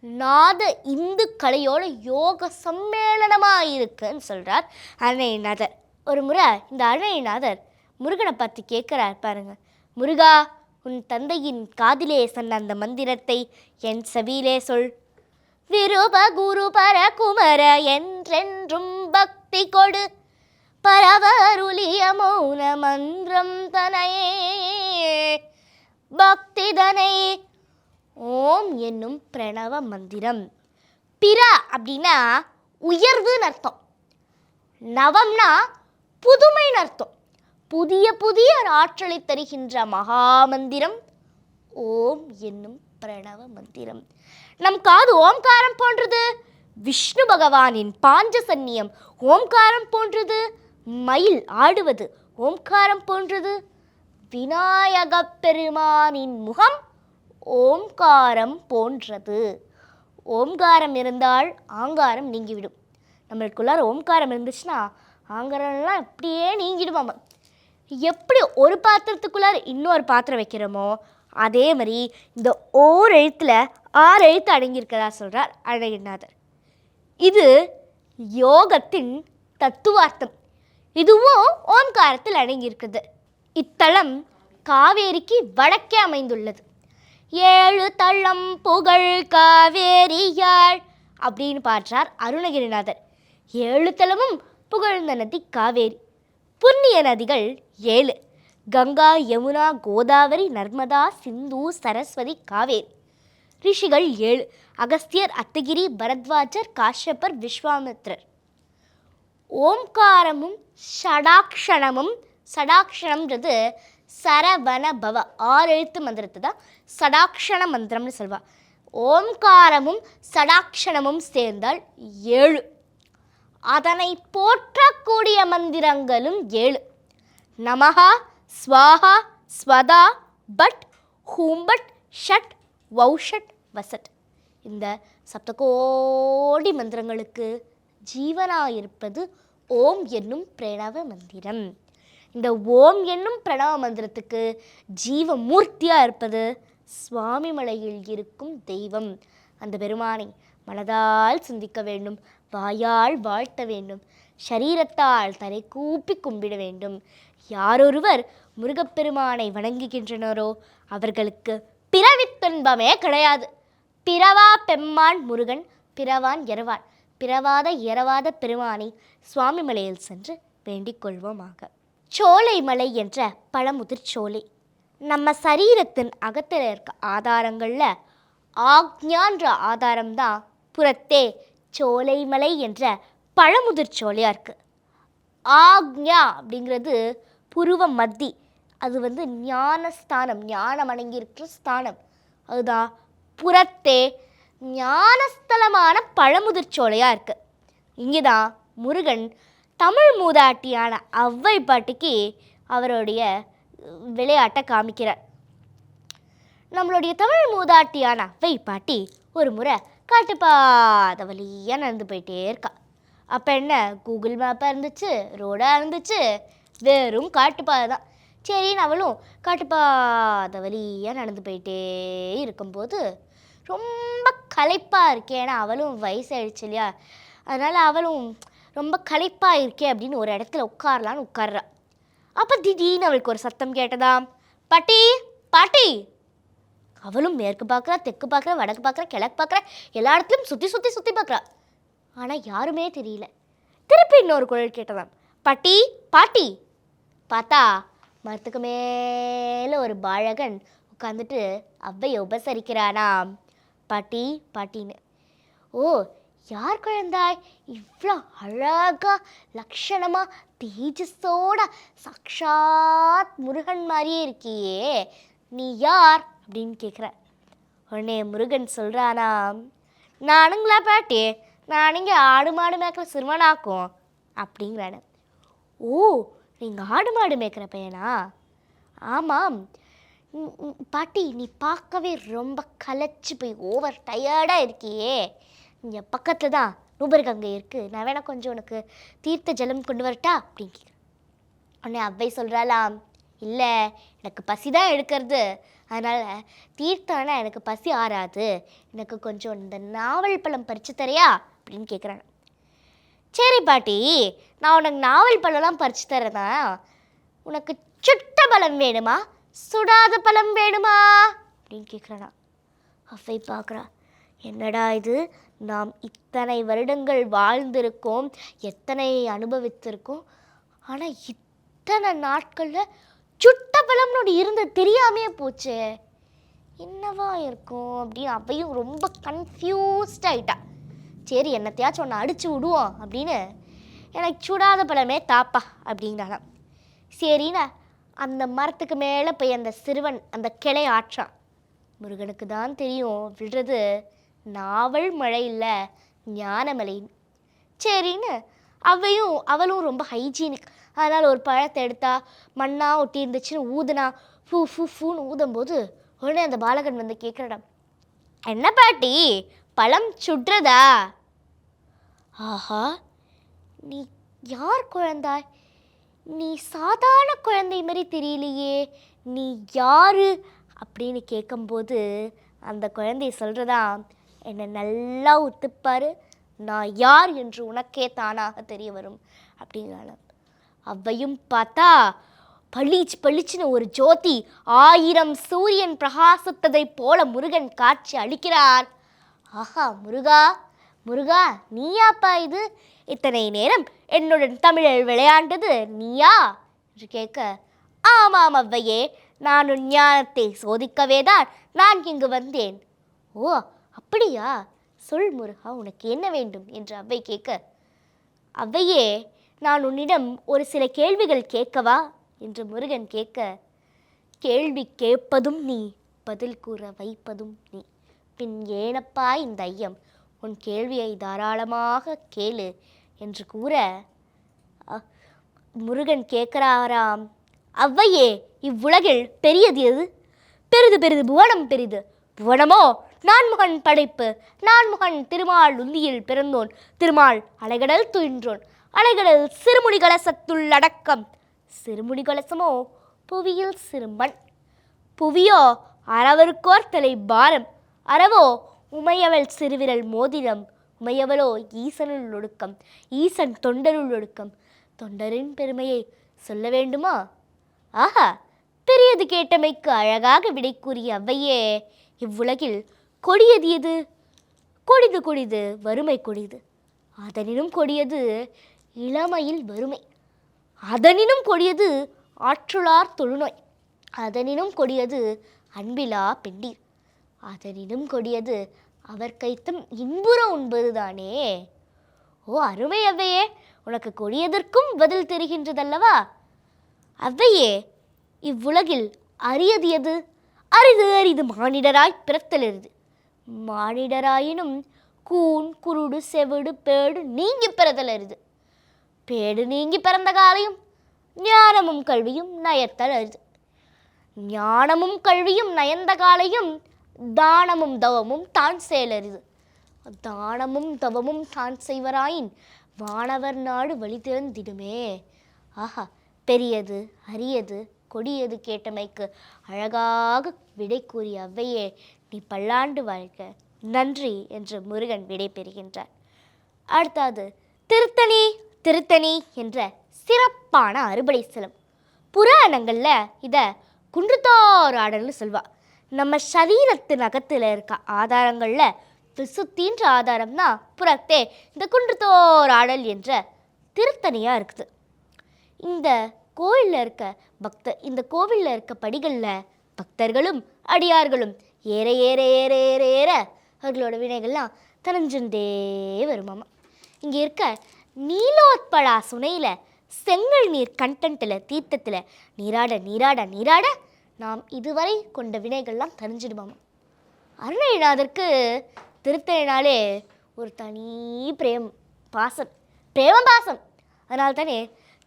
நாத இந்து கலையோட யோக சம்மேளனமாக இருக்குன்னு சொல்கிறார் அருணகிரிநாதர். ஒரு முறை இந்த அருணகிரிநாதர் முருகனை பார்த்து கேட்குறார் பாருங்க. முருகா, உன் தந்தையின் காதிலே சொன்ன அந்த மந்திரத்தை என் செவியிலே சொல். விருப குரு பர குமர என்றென்றும் பக்தி கொடு, பரவருளிய மௌன மந்திரம் தனையே பக்தி தனை. ஓம் என்னும் பிரணவ மந்திரம். பிற அப்படின்னா உயர்வுன்னு அர்த்தம். நவம்னா புதுமைன்னு அர்த்தம். புதிய ஆற்றலை தருகின்ற மகாமந்திரம் ஓம் என்னும் பிரணவ மந்திரம். நம் காது ஓம்காரம் போன்றது. விஷ்ணு பகவானின் பாஞ்சசன்னியம் ஓம்காரம் போன்றது. மயில் ஆடுவது ஓம்காரம் போன்றது. விநாயக பெருமானின் முகம் ஓம்காரம் போன்றது. ஓம்காரம் இருந்தால் ஆங்காரம் நீங்கிவிடும். நம்மளுக்குள்ளார ஓம்காரம் இருந்துச்சுன்னா ஆங்காரம்லாம் அப்படியே நீங்கிடுவாங்க. எப்படி ஒரு பாத்திரத்துக்குள்ளார இன்னொரு பாத்திரம் வைக்கிறோமோ அதே மாதிரி இந்த ஓர் எழுத்தில் 6 எழுத்து அடங்கியிருக்கதா சொல்கிறார் அருணகிரிநாதர். இது யோகத்தின் தத்துவார்த்தம். இதுவும் ஓம்காரத்தில் அடங்கியிருக்கிறது. இத்தலம் காவேரிக்கு வடக்கே அமைந்துள்ளது. 7 தளம் புகழ் காவேரியாள் அப்படின்னு பாடுறார் அருணகிரிநாதர். 7 தலமும் புகழ்ந்த நதி காவேரி. புண்ணிய நதிகள் 7: கங்கா, யமுனா, கோதாவரி, நர்மதா, சிந்து, சரஸ்வதி, காவேரி. ரிஷிகள் 7: அகஸ்தியர், அத்தகிரி, பரத்வாஜர், காஷ்யபர், விஸ்வாமித்ரர். ஓம்காரமும் ஷடாக்ஷணமும், ஷடாக்ஷணம்ன்றது சரவண பவ 6 எழுத்து மந்திரத்தை தான் ஷடாக்ஷண மந்திரம்னு சொல்வா. ஓம்காரமும் ஷடாக்ஷணமும் சேர்ந்தால் 7. அதனை போற்றக்கூடிய மந்திரங்களும் 7: நமஹா, ஸ்வாஹா, ஸ்வதா பட் ஹூம்பட் ஷட் வௌஷட் வசட். இந்த சப்தகோடி மந்திரங்களுக்கு ஜீவனாயிருப்பது ஓம் என்னும் பிரணவ மந்திரம். இந்த ஓம் என்னும் பிரணவ மந்திரத்துக்கு ஜீவமூர்த்தியாக இருப்பது சுவாமிமலையில் இருக்கும் தெய்வம். அந்த பெருமானை மனதால் சிந்திக்க வேண்டும், வாயால் வாழ்த்த வேண்டும், ஷரீரத்தால் தலை கூப்பி கும்பிட வேண்டும். யாரொருவர் முருகப்பெருமானை வணங்குகின்றனரோ அவர்களுக்கு பிறவித் துன்பமே கிடையாது. பிறவா பெம்மான் முருகன், பிறவான் எறவான். பிறவாத எறவாத பெருமானை சுவாமிமலையில் சென்று வேண்டிக் கொள்வோமாக. சோலை மலை என்ற பழமுதிர் சோலை நம்ம சரீரத்தின் அகத்தில் இருக்க ஆதாரங்களில் ஆக்ஞான்ற ஆதாரம்தான் புறத்தே சோலை மலை என்ற பழமுதிர் சோலையாக இருக்குது. ஆக்ஞா அப்படிங்கிறது புருவ மத்தி, அது ஞானஸ்தானம், ஞானம் அடங்கியிருக்கிற ஸ்தானம். அதுதான் புறத்தே ஞானஸ்தலமான பழமுதிர் சோலையாக இருக்குது. இங்கே தான் முருகன் தமிழ் மூதாட்டியான ஔவை பாட்டிக்கு அவருடைய விளையாட்டை காமிக்கிறார். நம்மளுடைய தமிழ் மூதாட்டியான ஔவை பாட்டி ஒரு முறை காட்டுப்பாதை வழியாக நடந்து போயிட்டே இருக்கா. அப்போ என்ன, கூகுள் மேப்பாக இருந்துச்சு, ரோடாக இருந்துச்சு, வெறும் காட்டுப்பாதை தான். சரின்னு அவளும் காட்டுப்பாதை வழியாக நடந்து போயிட்டே இருக்கும்போது ரொம்ப களைப்பாக இருக்கே, ஏன்னா அவளும் வயசாயிடுச்சு இல்லையா, அதனால் அவளும் ரொம்ப களைப்பாக இருக்கே அப்படின்னு ஒரு இடத்துல உட்காரலான்னு உட்கார்றா. அப்போ திடீர்னு அவளுக்கு ஒரு சத்தம் கேட்டதாம், பாட்டி பாட்டி. அவளும் மேற்கு பார்க்குறா, தெற்கு பார்க்குறா, வடக்கு பார்க்குறா, கிழக்கு பார்க்குறா, எல்லா இடத்துலையும் சுற்றி சுற்றி சுற்றி பார்க்குறா. ஆனால் யாருமே தெரியல. திருப்பி இன்னொரு குரல் கேட்டதாம், பாட்டி பாட்டி. பார்த்தா மரத்துக்கு மேலே ஒரு பாழகன் உட்காந்துட்டு ஔவையை உபசரிக்கிறானாம், பாட்டி பாட்டின்னு. ஓ, யார் குழந்தாய், இவ்வளோ அழகா லக்ஷணமாக தேஜஸோட சாக்ஷாத் முருகன் மாதிரியே இருக்கியே, நீ யார் அப்படின்னு கேட்குற. உடனே முருகன் சொல்கிறானாம், நானுங்களா பாட்டி, நான் இங்கே ஆடு மாடு மேய்க்கிற சிறுவனாக்கும் அப்படிங்கிறானு. ஓ, நீங்கள் ஆடு மாடு மேய்க்கிற பையனா? ஆமாம் பாட்டி, நீ பார்க்கவே ரொம்ப களைச்சி போய் ஓவர் டயர்டாக இருக்கியே, இங்கே பக்கத்தில் தான் நூபர்கங்கை இருக்குது, நான் வேணா கொஞ்சம் உனக்கு தீர்த்த ஜலம் கொண்டு வரட்டா அப்படின்னு கேட்குறேன். உடனே ஔவை சொல்கிறாளாம், இல்லை, எனக்கு பசி தான் எடுக்கிறது, அதனால் தீர்த்தம்னா எனக்கு பசி ஆறாது, எனக்கு கொஞ்சம் இந்த நாவல் பழம் பறித்து தரையா அப்படின்னு கேட்குறாங்க. சரி பாட்டி, நான் உனக்கு நாவல் பழம்லாம் பறித்து தரேன்னா, உனக்கு சுட்ட பழம் வேணுமா சுடாத பழம் வேணுமா அப்படின்னு கேட்குறானா. ஔவை பார்க்குறா, என்னடா இது, நாம் இத்தனை வருடங்கள் வாழ்ந்திருக்கோம், எத்தனை அனுபவித்திருக்கோம், ஆனால் இத்தனை நாட்களில் சுட்ட பழம்னு ஒன்று இருந்தது தெரியாமையே போச்சு, என்னவா இருக்கும் அப்படின்னு ஔவையும் ரொம்ப கன்ஃபியூஸ்ட் ஆகிட்டா. சரி, என்னத்தையாச்சும் ஒன்று அடித்து விடுவோம் அப்படின்னு, எனக்கு சுடாத பழமே தாப்பா அப்படிங்கிறானா. சரிண்ணா அந்த மரத்துக்கு மேலே போய் அந்த சிறுவன் அந்த கிளை ஆற்றான். முருகனுக்கு தான் தெரியும் விழுறது நாவல் மழை இல்லை ஞானமலை. சரின்னு அவளும் ரொம்ப ஹைஜீனிக், அதனால் ஒரு பழத்தை எடுத்தா மண்ணா ஒட்டி இருந்துச்சுன்னு ஊதுனா, ஃபூ ஃபூ ஃபூன்னு ஊதும்போது உடனே அந்த பாலகன் வந்து கேட்குறடா, என்ன பாட்டி பழம் சுடுறதா? ஆஹா, நீ யார் குழந்தாய், நீ சாதாரண குழந்தை மாதிரி தெரியலையே, நீ யாரு அப்படின்னு கேட்கும்போது அந்த குழந்தை சொல்கிறதா, என்னை நல்லா ஒத்துப்பாரு, நான் யார் என்று உனக்கே தானாக தெரிய வரும் அப்படிங்கிறாள். ஔவையும் பார்த்தா பளிச்சுன்னு ஒரு ஜோதி 1000 சூரியன் பிரகாசித்ததை போல முருகன் காட்சி அளிக்கிறார். ஆஹா, முருகா முருகா, நீயாப்பா இது, இத்தனை நேரம் என்னுடன் தமிழில் விளையாண்டது நீயா என்று கேட்க, ஆமாம் ஔவையே, நான் உன் ஞானத்தை சோதிக்கவே தான் நான் இங்கு வந்தேன். ஓ அப்படியா, சொல் முருகா, உனக்கு என்ன வேண்டும் என்று ஔவை கேட்க, ஔவையே, நான் உன்னிடம் ஒரு சில கேள்விகள் கேட்கவா என்று முருகன் கேட்க, கேள்வி கேட்பதும் நீ, பதில் கூற வைப்பதும் நீ, பின் ஏனப்பா இந்த ஐயம், உன் கேள்வியை தாராளமாக கேளு என்று கூற, முருகன் கேட்குறாராம், அவ்வையே, இவ்வுலகில் பெரியது எது? பெரிது பெரிது புவனம் பெரிது. புவனமோ நான்முகன் படைப்பு. நான்முகன் திருமால் உந்தியில் பிறந்தோன். திருமால் அலைகடல் துயின்றோன். அலைகடல் சிறுமுடி கலசத்துள் அடக்கம். சிறுமுடி கலசமோ புவியில் சிறுமண். புவியோ அறவருக்கோர் தலை பாரம். அறவோ உமையவள் சிறுவிரல் மோதிரம். உமையவளோ ஈசனுள் ஒடுக்கம். ஈசன் தொண்டருள் ஒடுக்கம். தொண்டரின் பெருமையை சொல்ல வேண்டுமா? ஆஹா, பெரியது கேட்டமைக்கு அழகாக விடை கூறிய அவ்வையே, இவ்வுலகில் கொடியது எது? கொடிது கொடிது வறுமை கொடிது. அதனினும் கொடியது இளமையில் வறுமை. அதனினும் கொடியது ஆற்றுளார் தொழுநோய். அதனினும் கொடியது அன்பிலா பெண்டீர். அதனினும் கொடியது அவர் கைத்தம் இன்புற உண்பதுதானே. ஓ அருமை அவ்வையே, உனக்கு கொடியதற்கும் பதில் தெரிகின்றதல்லவா? அவ்வையே, இவ்வுலகில் அரியது எது? அரிது அரிது மானிடராய் பிறத்தலரிது. மானிடராயினும் கூன் குருடு செவிடு பேடு நீங்கி பிறதல் அரிது. பேடு நீங்கி பிறந்த காலையும் ஞானமும் கல்வியும் நயத்தல் அரிது. ஞானமும் கல்வியும் நயந்த காலையும் தானமும் தவமும் தான் செயலரிது. தானமும் தவமும் தான் செய்வராயின் வானவர் நாடு வழி திறந்திடுமே. ஆஹா, பெரியது அரியது கொடியது கேட்டமைக்கு அழகாக விடை கூறிய அவ்வையே, நீ பல்லாண்டு வாழ்க. நன்றி என்று முருகன் விடை பெறுகின்றார். அடுத்தது திருத்தணி. திருத்தணி என்ற சிறப்பான அறுபடை சிலம். புராணங்களில் இதை குன்றுத்தோர் ஆடல்னு சொல்வா. நம்ம சரீரத்தின் அகத்தில் இருக்க ஆதாரங்களில் விசுத்தின்ற ஆதாரம்னா புறத்தே இந்த குன்றுத்தோர் ஆடல் என்ற திருத்தணியாக இருக்குது. இந்த கோவிலில் இருக்க படிகளில் பக்தர்களும் அடியார்களும் ஏற ஏற ஏற ஏற ஏற அவர்களோட வினைகள்லாம் தனிஞ்சுட்டே வருமாமா. இங்கே இருக்க நீலோத்பலா சுனையில் செங்கல் நீர் கண்டென்ட்டில் தீர்த்தத்தில் நீராட நீராட நீராட நாம் இதுவரை கொண்ட வினைகள்லாம் தனிஞ்சிடுமாமா. அருணகிரிநாதருக்கு திருத்தணினாலே ஒரு தனி பாசம். அதனால்தானே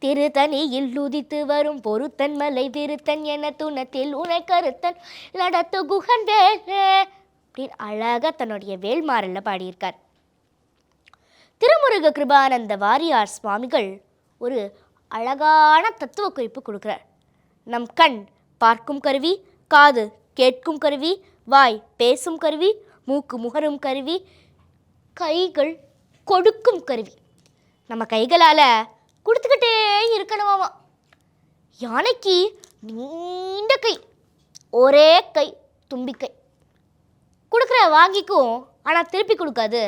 திருத்தணியில் உதித்து வரும் பொருத்தன் மலை திருத்தன் என துணத்தில் உனை கருத்தன் நடத்து குகன் வேலே அப்படின்னு அழகாக தன்னுடைய வேல்மாறல்ல பாடியிருக்கார். திருமுருக கிருபானந்த வாரியார் சுவாமிகள் ஒரு அழகான தத்துவ குறிப்பு கொடுக்குறார். நம் கண் பார்க்கும் கருவி, காது கேட்கும் கருவி, வாய் பேசும் கருவி, மூக்கு முகரும் கருவி, கைகள் கொடுக்கும் கருவி. நம்ம கைகளால் கொடுத்துக்கிட்டே இருக்கணுமாமா. யானைக்கு நீண்ட கை, ஒரே கை தும்பிக்கை. கொடுக்குற வாங்கிக்கும், ஆனால் திருப்பி கொடுக்காது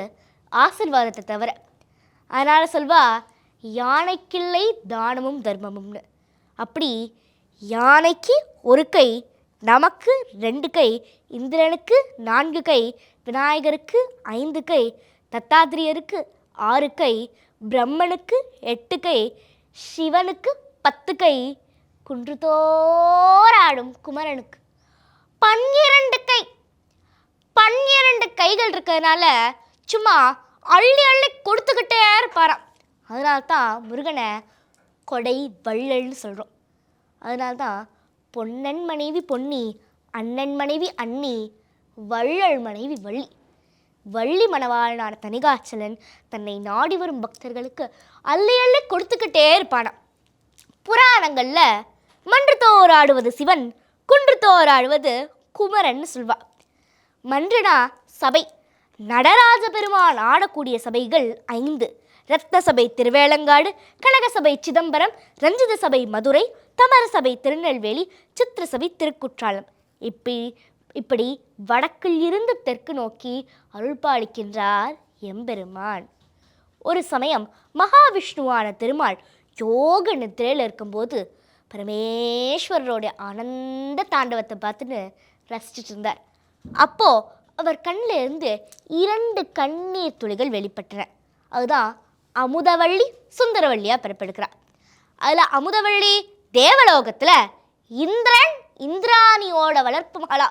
ஆசீர்வாதத்தை தவிர. அதனால் சொல்வா யானைக்கில்லை தானமும் தர்மமும்னு. அப்படி யானைக்கு ஒரு கை, நமக்கு 2 கை, இந்திரனுக்கு 4 கை, விநாயகருக்கு 5 கை, தத்தாத்திரியருக்கு 6 கை, பிரம்மனுக்கு 8 கை, சிவனுக்கு 10 கை, குன்றுதோறாடும் குமரனுக்கு 12 கை. 12 கைகள் இருக்கிறதுனால சும்மா அள்ளி அள்ளி கொடுத்துக்கிட்டே இருப்பாராம். அதனால்தான் முருகனை கொடை வள்ளல்னு சொல்கிறோம். அதனால்தான் பொன்னன் மனைவி பொன்னி, அண்ணன் மனைவி அன்னி, வள்ளல் மனைவி வள்ளி. வள்ளி மணவாளனான தணிகாச்சலன் தன்னை நாடி வரும் பக்தர்களுக்கு அள்ளி அள்ளி கொடுத்துக்கிட்டே இருப்பானாம். புராணங்களில் மன்றுதோர் ஆடுவது சிவன், குன்றுதோர் ஆடுவது குமரன் சொல்வா. மன்றுனா சபை. நடராஜ பெருமான் ஆடக்கூடிய சபைகள் 5. ரத்ன சபை திருவேலங்காடு, கனக சபை சிதம்பரம், ரஞ்சித சபை மதுரை, தமர சபை திருநெல்வேலி, சித்திர சபை திருக்குற்றாலம். இப்படி வடக்கில் இருந்து தெற்கு நோக்கி அருள்பாலிக்கின்றார் எம்பெருமான். ஒரு சமயம் மகாவிஷ்ணுவான திருமால் யோக நித்திரையில் இருக்கும்போது பரமேஸ்வரருடைய ஆனந்த தாண்டவத்தை பார்த்துன்னு ரசிச்சுட்டு இருந்தார். அப்போது அவர் கண்ணில் இருந்து 2 கண்ணீர் துளிகள் வெளிப்பட்டன. அதுதான் அமுதவள்ளி சுந்தரவள்ளியாக பிறப்பெடுக்கிறார். அதில் அமுதவள்ளி தேவலோகத்தில் இந்திரன் இந்திராணியோட வளர்ப்பு மகளா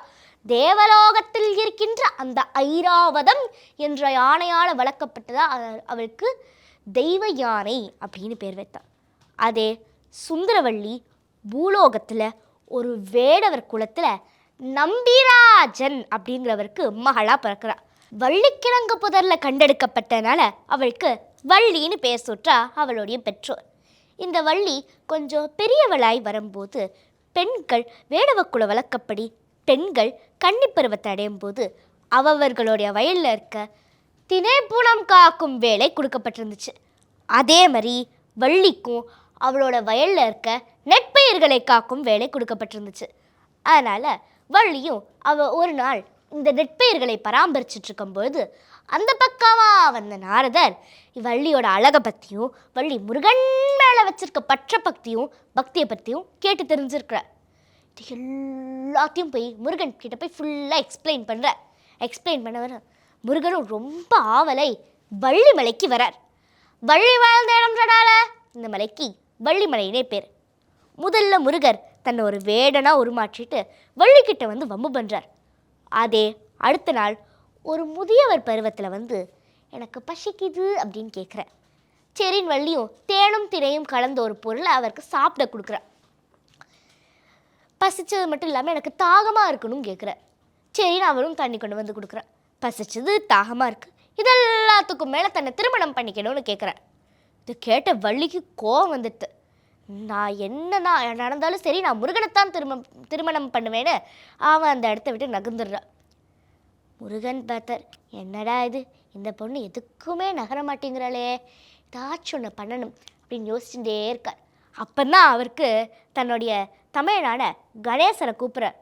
தேவலோகத்தில் இருக்கின்ற அந்த ஐராவதம் என்ற யானையால் வளர்க்கப்பட்டதா அவளுக்கு தெய்வ யானை அப்படின்னு பேர் வைத்தார். அதே சுந்தரவள்ளி பூலோகத்தில் ஒரு வேடவர் குலத்தில் நம்பிராஜன் அப்படிங்கிறவருக்கு மகளா பிறக்கிறார். வள்ளிக்கிழங்கு புதரில் கண்டெடுக்கப்பட்டனால அவளுக்கு வள்ளின்னு பேர் சுற்றா அவளுடைய பெற்றோர். இந்த வள்ளி கொஞ்சம் பெரியவளாய் வரும்போது பெண்கள் வேடவக்குல வழக்கப்படி பெண்கள் கன்னிப்பருவத்தை அடையும் போது அவர்களுடைய வயலில் இருக்க திணைப்புணம் காக்கும் வேலை கொடுக்கப்பட்டிருந்துச்சு. அதே மாதிரி வள்ளிக்கும் அவளோட வயலில் இருக்க நெற்பயிர்களை காக்கும் வேலை கொடுக்கப்பட்டிருந்துச்சு. அதனால் வள்ளியும் ஒரு நாள் இந்த நெற்பயிர்களை பராமரிச்சுட்டு இருக்கும்பொழுது அந்த பக்கமாக வந்த நாரதர் வள்ளியோட அழகை பற்றியும் வள்ளி முருகன் மேலே வச்சிருக்க பற்ற பக்தியை பற்றியும் கேட்டு தெரிஞ்சிருக்கிறார். இது எல்லாத்தையும் போய் முருகன் கிட்ட போய் ஃபுல்லாக எக்ஸ்பிளைன் பண்ண முருகனும் ரொம்ப ஆவலை வள்ளி மலைக்கு வரார். வள்ளி வாழ்ந்த இடம்ன்றனால இந்த மலைக்கு வள்ளிமலையினே பேர். முதல்ல முருகர் தன்னை ஒரு வேடனாக உருமாற்றிட்டு வள்ளிக்கிட்ட வந்து வம்பு பண்ணுறார். அதே அடுத்த நாள் ஒரு முதியவர் பருவத்தில் வந்து எனக்கு பசிக்குது அப்படின்னு கேட்குறேன். சரின்னு வள்ளியும் தேனும் தினையும் கலந்த ஒரு பொருளை அவருக்கு சாப்பிட கொடுக்குறார். பசிச்சது மட்டும் இல்லாமல் எனக்கு தாகமாக இருக்கணும்னு கேட்குறேன். சரின்னு அவரும் தண்ணி கொண்டு வந்து கொடுக்குறேன். பசிச்சது தாகமாக இருக்குது, இதெல்லாத்துக்கும் மேலே தன்னை திருமணம் பண்ணிக்கணும்னு கேட்குறேன். இது கேட்ட வள்ளிக்கு கோவம் வந்துட்டு, நான் என்ன நடந்தாலும் சரி நான் முருகனைத்தான் திருமணம் பண்ணுவேன்னு அவன் அந்த இடத்த விட்டு நகர்ந்துடுறான். முருகன் பார்த்தார், என்னடா இது, இந்த பொண்ணு எதுக்குமே நகர மாட்டேங்கிறாளே, ஏதாச்சும் ஒன்று பண்ணணும் அப்படின்னு யோசிச்சுட்டே இருக்கார். அப்போதான் அவருக்கு தன்னுடைய தமையனான கணேசரை கூப்பிட்றார்.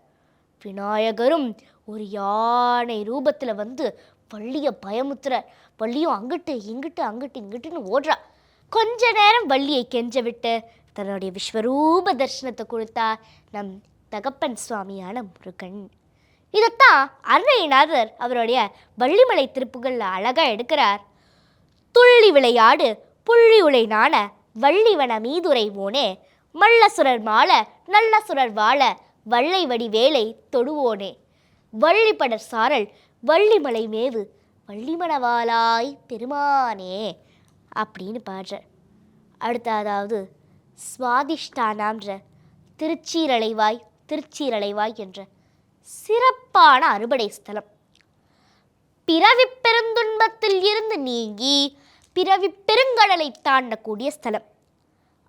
விநாயகரும் ஒரு யானை ரூபத்தில் வந்து வள்ளியை பயமுத்துறார். வள்ளியும் அங்கிட்டு இங்கிட்டுன்னு ஓடுறா. கொஞ்ச நேரம் வள்ளியை கெஞ்ச விட்டு தன்னுடைய விஸ்வரூப தரிசனத்தை கொடுத்தா நம் தகப்பன் சுவாமியான முருகன். இதைத்தான் அருணகிரிநாதர் அவருடைய வள்ளிமலை திருப்புகளில் அழகாக எடுக்கிறார். துள்ளி விளையாடு புள்ளி உலை நாண வள்ளிவன மீதுரைவோனே மல்லசுரர் மால நல்ல சுரர் வாழ வள்ளை வடி வேலை தொடுவோனே வள்ளிப்படர் சாரல் வள்ளிமலை மேவு வள்ளிமணவாளாய் பெருமானே அப்படின்னு பாடுறார். அடுத்ததாவது சுவாதிஷ்டானாம்ன்ற திருச்சீரலைவாய் என்ற சிறப்பான அறுபடை ஸ்தலம். பிறவி பெருந்துன்பத்தில் இருந்து நீங்கி பிறவி பெருங்கடலை தாண்டக்கூடிய ஸ்தலம்.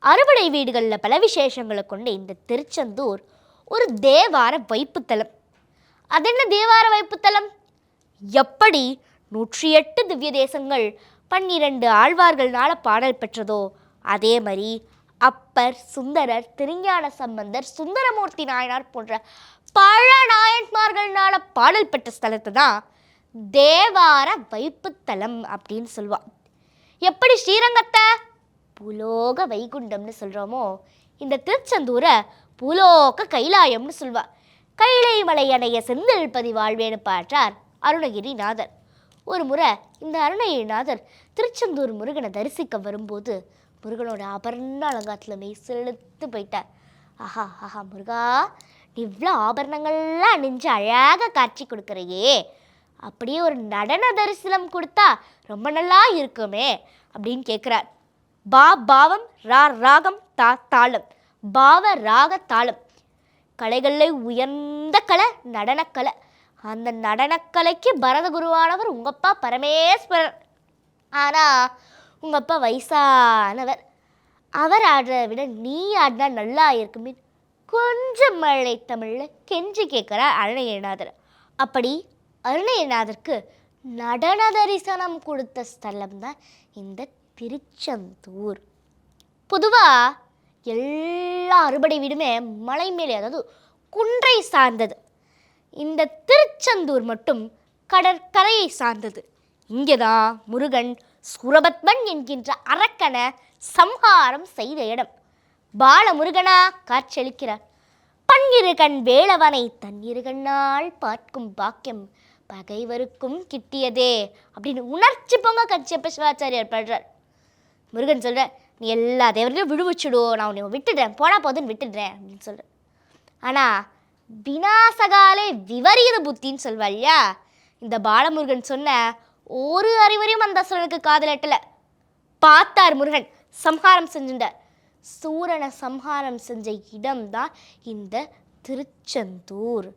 அறுபடை வீடுகளில் பல விசேஷங்களை கொண்ட இந்த திருச்செந்தூர் ஒரு தேவார வைப்புத்தலம். அதென்ன தேவார வைப்புத்தலம்? எப்படி 108 திவ்ய தேசங்கள் 12 ஆழ்வார்கள்னால பாடல் பெற்றதோ அதே மாதிரி அப்பர், சுந்தரர், திருஞான சம்பந்தர், சுந்தரமூர்த்தி நாயனார் போன்ற பல நாயன்மார்கள்னால பாடல் பெற்ற ஸ்தலத்தை தான் தேவார வைப்புத்தலம் அப்படின்னு சொல்லுவாள். எப்படி ஸ்ரீரங்கத்தை பூலோக வைகுண்டம்னு சொல்கிறோமோ இந்த திருச்செந்தூரை பூலோக கைலாயம்னு சொல்வா. கைலை மலை அணைய செந்தில் பதி வாழ்வேன்னு பாற்றார் அருணகிரிநாதர். ஒரு முறை இந்த அருணகிரிநாதர் திருச்செந்தூர் முருகனை தரிசிக்க வரும்போது முருகனோட ஆபரண அலங்காரத்தில் மெய் செலுத்து போயிட்டார். ஆஹா முருகா, இவ்வளோ ஆபரணங்கள்லாம் அணிஞ்சு அழகாக காட்சி கொடுக்குறையே, அப்படியே ஒரு நடன தரிசனம் கொடுத்தா ரொம்ப நல்லா இருக்குமே அப்படின்னு கேட்குறார். பாவம் ராகம் தாளம், பாவ ராக தாளம் கலைகளில் உயர்ந்த கலை நடனக்கலை. அந்த நடனக்கலைக்கு பரதகுருவானவர் உங்கப்பா பரமேஸ்வரர். ஆனால் உங்கப்பா வயசானவர், அவர் ஆடுறத விட நீ ஆடினா நல்லா இருக்குமே கொஞ்சம் மழை தமிழில் கெஞ்சி கேட்குறார் அருணகிரிநாதர். அப்படி அருணகிரிநாதருக்கு நடன தரிசனம் கொடுத்த ஸ்தலம் தான் இந்த திருச்செந்தூர். பொதுவாக எல்லா அறுபடை வீடுமே மலை மேலே, அதாவது குன்றை சார்ந்தது. இந்த திருச்செந்தூர் மட்டும் கடற்கரையை சார்ந்தது. இங்கே தான் முருகன் சூரபத்மன் என்கின்ற அரக்கனை சம்ஹாரம் செய்த இடம். பாலமுருகனா காட்சியளிக்கிறார். பன்னிரு கண் வேளவனை தன்னிரு கண்ணால் பார்க்கும் பாக்கியம் பகைவருக்கும் கிட்டியதே அப்படின்னு உணர்ச்சி பொங்க கச்சியப்ப சிவாச்சாரியார் பாடுறார். முருகன் சொல்ற, நீ எல்லா தேவரையும் விடுவிச்சுடும், நான் உன்னை விட்டுடுறேன், போனா போதுன்னு விட்டுடுறேன் அப்படின்னு சொல்ற. ஆனால் விநாசகாலே விவரீத புத்தின்னு சொல்வா இல்லையா, இந்த பாலமுருகன் சொன்ன ஒரு அறிவுரையும் அந்த அசுரனுக்கு காதல் எட்டலை. பார்த்தார் முருகன், சம்ஹாரம் செஞ்சுட்டார். சூரனை சம்ஹாரம் செஞ்ச இடம்தான் இந்த திருச்செந்தூர்.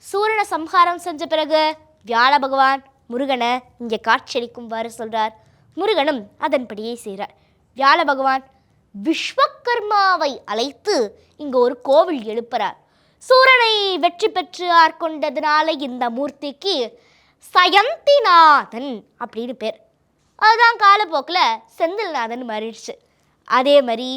சூரனை சம்ஹாரம் செஞ்ச பிறகு வியாழ பகவான் முருகனை இங்கே காட்சியளிக்கும்வாறு சொல்றார். முருகனும் அதன்படியே செய்கிறார். வியாழ பகவான் விஸ்வகர்மாவை அழைத்து இங்க ஒரு கோவில் எழுப்புறார். சூரனை வெற்றி பெற்று ஆட்கொண்டதுனால இந்த மூர்த்திக்கு சயந்திநாதன் அப்படின்னு பேர். அதுதான் காலப்போக்கில் செந்தில்நாதன் மாறிடுச்சு. அதே மாதிரி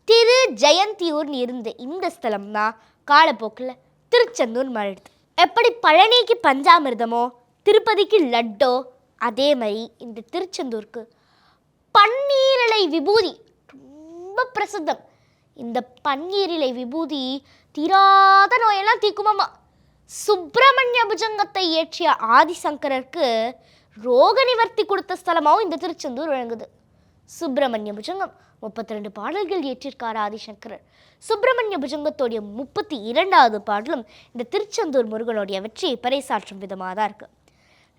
திரு ஜெயந்தியூர்னு இருந்த இந்த ஸ்தலம் தான் காலப்போக்கில் திருச்செந்தூர் மாறிடுது. எப்படி பழனிக்கு பஞ்சாமிர்தமோ திருப்பதிக்கு லட்டோ, அதே மாதிரி இந்த திருச்செந்தூருக்கு பன்னீரிலை விபூதி ரொம்ப பிரசித்தம். இந்த பன்னீரிலை விபூதி தீராத நோயெல்லாம் தீக்குமாமா. சுப்பிரமணிய புஜங்கத்தை ஏற்றிய ஆதிசங்கரருக்கு ரோக நிவர்த்தி கொடுத்த ஸ்தலமாகவும் இந்த திருச்செந்தூர் விளங்குது. சுப்பிரமணிய புஜங்கம் 32 பாடல்கள் ஏற்றிருக்கார் ஆதிசங்கரர். சுப்பிரமணிய புஜங்கத்தோடைய 32வது பாடலும் இந்த திருச்செந்தூர் முருகனுடைய வெற்றியை பறைசாற்றும் விதமாக தான் இருக்கு.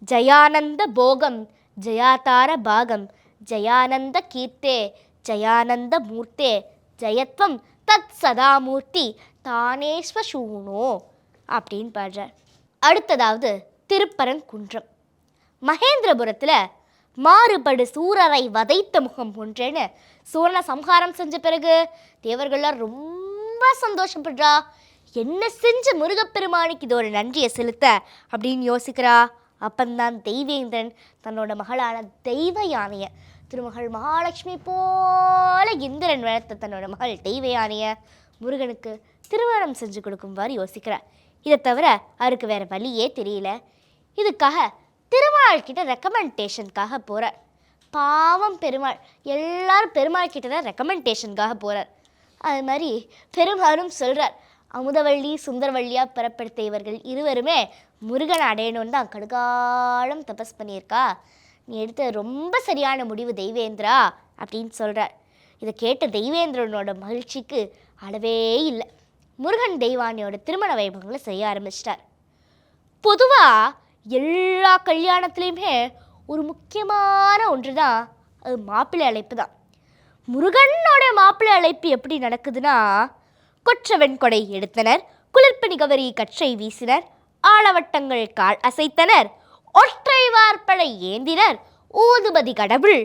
ஜயானந்த போகம் ஜயாதார பாகம் ஜயானந்த கீர்த்தே ஜயானந்த மூர்த்தே ஜயத்வம் தத் சதாமூர்த்தி தானேஸ்வசூனோ அப்படின்னு பாடுறார். அடுத்ததாவது திருப்பரங்குன்றம். மகேந்திரபுரத்தில் மாறுபடு சூரரை வதைத்த முகம் ஒன்றேன்னு சூரனை சம்ஹாரம் செஞ்ச பிறகு தேவர்கள்லாம் ரொம்ப சந்தோஷப்படுறா. என்ன செஞ்ச முருகப்பெருமானுக்கு இதோட நன்றியை செலுத்த அப்படின்னு யோசிக்கிறா. அப்பந்தான் தெய்வேந்திரன் தன்னோட மகளான தெய்வ யானையை, திருமகள் மகாலட்சுமி போல இந்திரன் வளர்த்த தன்னோட மகள் தெய்வ யானையை முருகனுக்கு திருமணம் செஞ்சு கொடுக்கும்வாறு யோசிக்கிறார். இதை தவிர அவருக்கு வேற வழியே தெரியல. இதுக்காக திருமால் கிட்ட ரெக்கமெண்டேஷனுக்காக போகிறார். பாவம் பெருமாள், எல்லாரும் பெருமாள் கிட்ட தான் ரெக்கமெண்டேஷனுக்காக போகிறார். அது மாதிரி பெருமாளும் சொல்கிறார், அமுதவள்ளி சுந்தரவள்ளியாக பிறப்படுத்த இவர்கள் இருவருமே முருகனை அடையணும்னு தான் கடுகாலம் தபஸ் பண்ணியிருக்கா. நீ எடுத்த ரொம்ப சரியான முடிவு தெய்வேந்திரா அப்படின்னு சொல்கிறார். இதை கேட்ட தெய்வேந்திரனோட மகிழ்ச்சிக்கு அளவே இல்லை. முருகன் தெய்வானியோட திருமண வைபவங்களை செய்ய ஆரம்பிச்சிட்டார். பொதுவாக எல்லா கல்யாணத்துலேயுமே ஒரு முக்கியமான ஒன்று தான் அது மாப்பிள்ளை அழைப்பு தான். முருகனோட மாப்பிள்ளை அழைப்பு எப்படி நடக்குதுன்னா, கொற்ற வெண்கொடை எடுத்தனர், குளிர்பனி கவரி கற்றை வீசினர், ஆளவட்டங்கள் கால் அசைத்தனர், ஒற்றை வார்படை ஏந்தினர், ஊதுபதி கடவுள்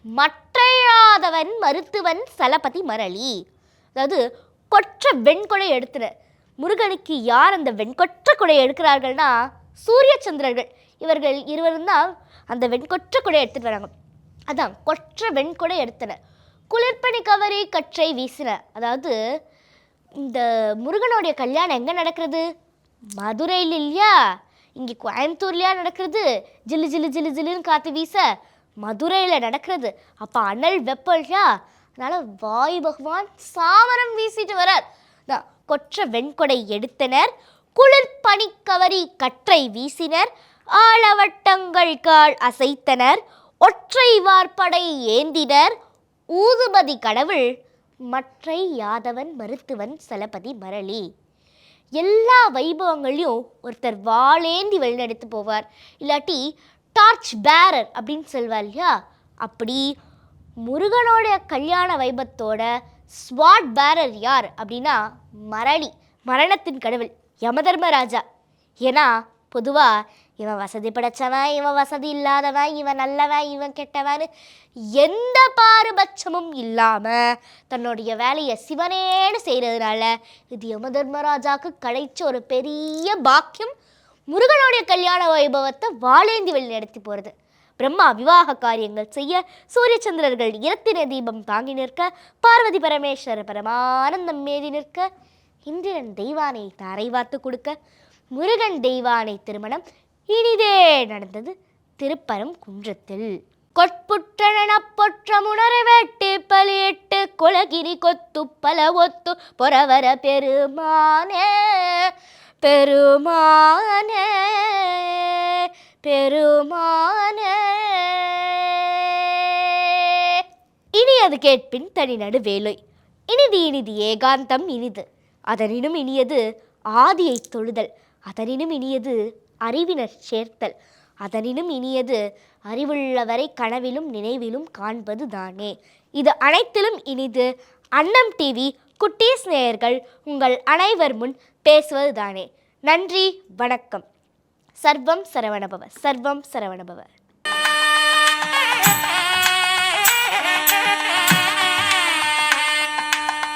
மற்றையாதவன் மருத்துவன் சலபதி மரளி. அதாவது கொற்ற வெண்கொடை எடுத்தனர். முருகனுக்கு யார் அந்த வெண்கொற்ற கொடை எடுக்கிறார்கள்னா சூரிய சந்திரர்கள். இவர்கள் இருவரும் தான் அந்த வெண்கொற்ற கொடை எடுத்துட்டு வராங்க. அதான் கொற்ற வெண்கொடை எடுத்தனர். குளிர்பனி கவரி கற்றை வீசினர். அதாவது இந்த முருகனுடைய கல்யாணம் எங்கே நடக்கிறது? மதுரையில் இல்லையா, இங்கே கோயம்புத்தூர்லையா நடக்கிறது? ஜில்லு ஜில்லு ஜில்லு ஜில்லுன்னு காற்று வீச மதுரையில் நடக்கிறது. அப்போ அனல் வெப்பம் இல்லையா, அதனால் வாயு பகவான் சாமரம் வீசிட்டு வரார். கொற்ற வெண்கொடை எடுத்தனர், குளிர் பனிக்கவரி கற்றை வீசினர், ஆளவட்டங்கள் கால் அசைத்தனர், ஒற்றை வார்படை ஏந்தினர், ஊதுபதி கடவுள் மற்றை யாதவன் மருத்துவன் சலபதி மரளி. எல்லா வைபவங்களையும் ஒருத்தர் வாளேந்தி வழிநடத்து போவார், இல்லாட்டி டார்ச் பேரர் அப்படின்னு சொல்வார் இல்லையா. அப்படி முருகனோட கல்யாண வைபத்தோட ஸ்வாட் பேரர் யார் அப்படின்னா மரளி, மரணத்தின் கடவுள் யமதர்மராஜா. ஏன்னா பொதுவாக இவன் வசதி படைச்சவன், இவன் வசதி இல்லாதவன், இவன் நல்லவன், இவன் கெட்டவன், எந்த பாரபட்சமும் இல்லாமல் தன்னுடைய வேலையை சிவனேன்னு செய்கிறதுனால இது யமதர்மராஜாவுக்கு கிடைச்ச ஒரு பெரிய பாக்கியம். முருகனுடைய கல்யாண வைபவத்தை வாளேந்தி வழி நடத்தி போகிறது. பிரம்மா விவாக காரியங்கள் செய்ய சூரிய சந்திரர்கள் இரத்தின தீபம் தாங்கி நிற்க, பார்வதி பரமேஸ்வர பரமானந்தம் மேதி நிற்க, இந்திரன் தெய்வானை தாரை வார்த்து கொடுக்க, முருகன் தெய்வானை திருமணம் இனிதே நடந்தது திருப்பரங்குன்றத்தில். கொட்புற்றன பொற்றமுணர வேட்டு பலியிட்டு குலகிரி கொத்து பல ஒத்து பொறவர பெருமானே பெருமானே பெருமானே. இனி அது கேட்பின் தனி நடு வேலை இனிது இனிது ஏகாந்தம் இனிது, அதனினும் இனியது ஆதியை தொழுதல், அதனினும் இனியது அறிவினர் சேர்த்தல், அதனினும் இனியது அறிவுள்ளவரை கனவிலும் நினைவிலும் காண்பது தானே. இது அனைத்திலும் இனிது அன்னம் டிவி குட்டீஸ் நேயர்கள் உங்கள் அனைவர் முன் பேசுவதுதானே. நன்றி, வணக்கம். சர்வம் சரவணபவ, சர்வம் சரவணபவ.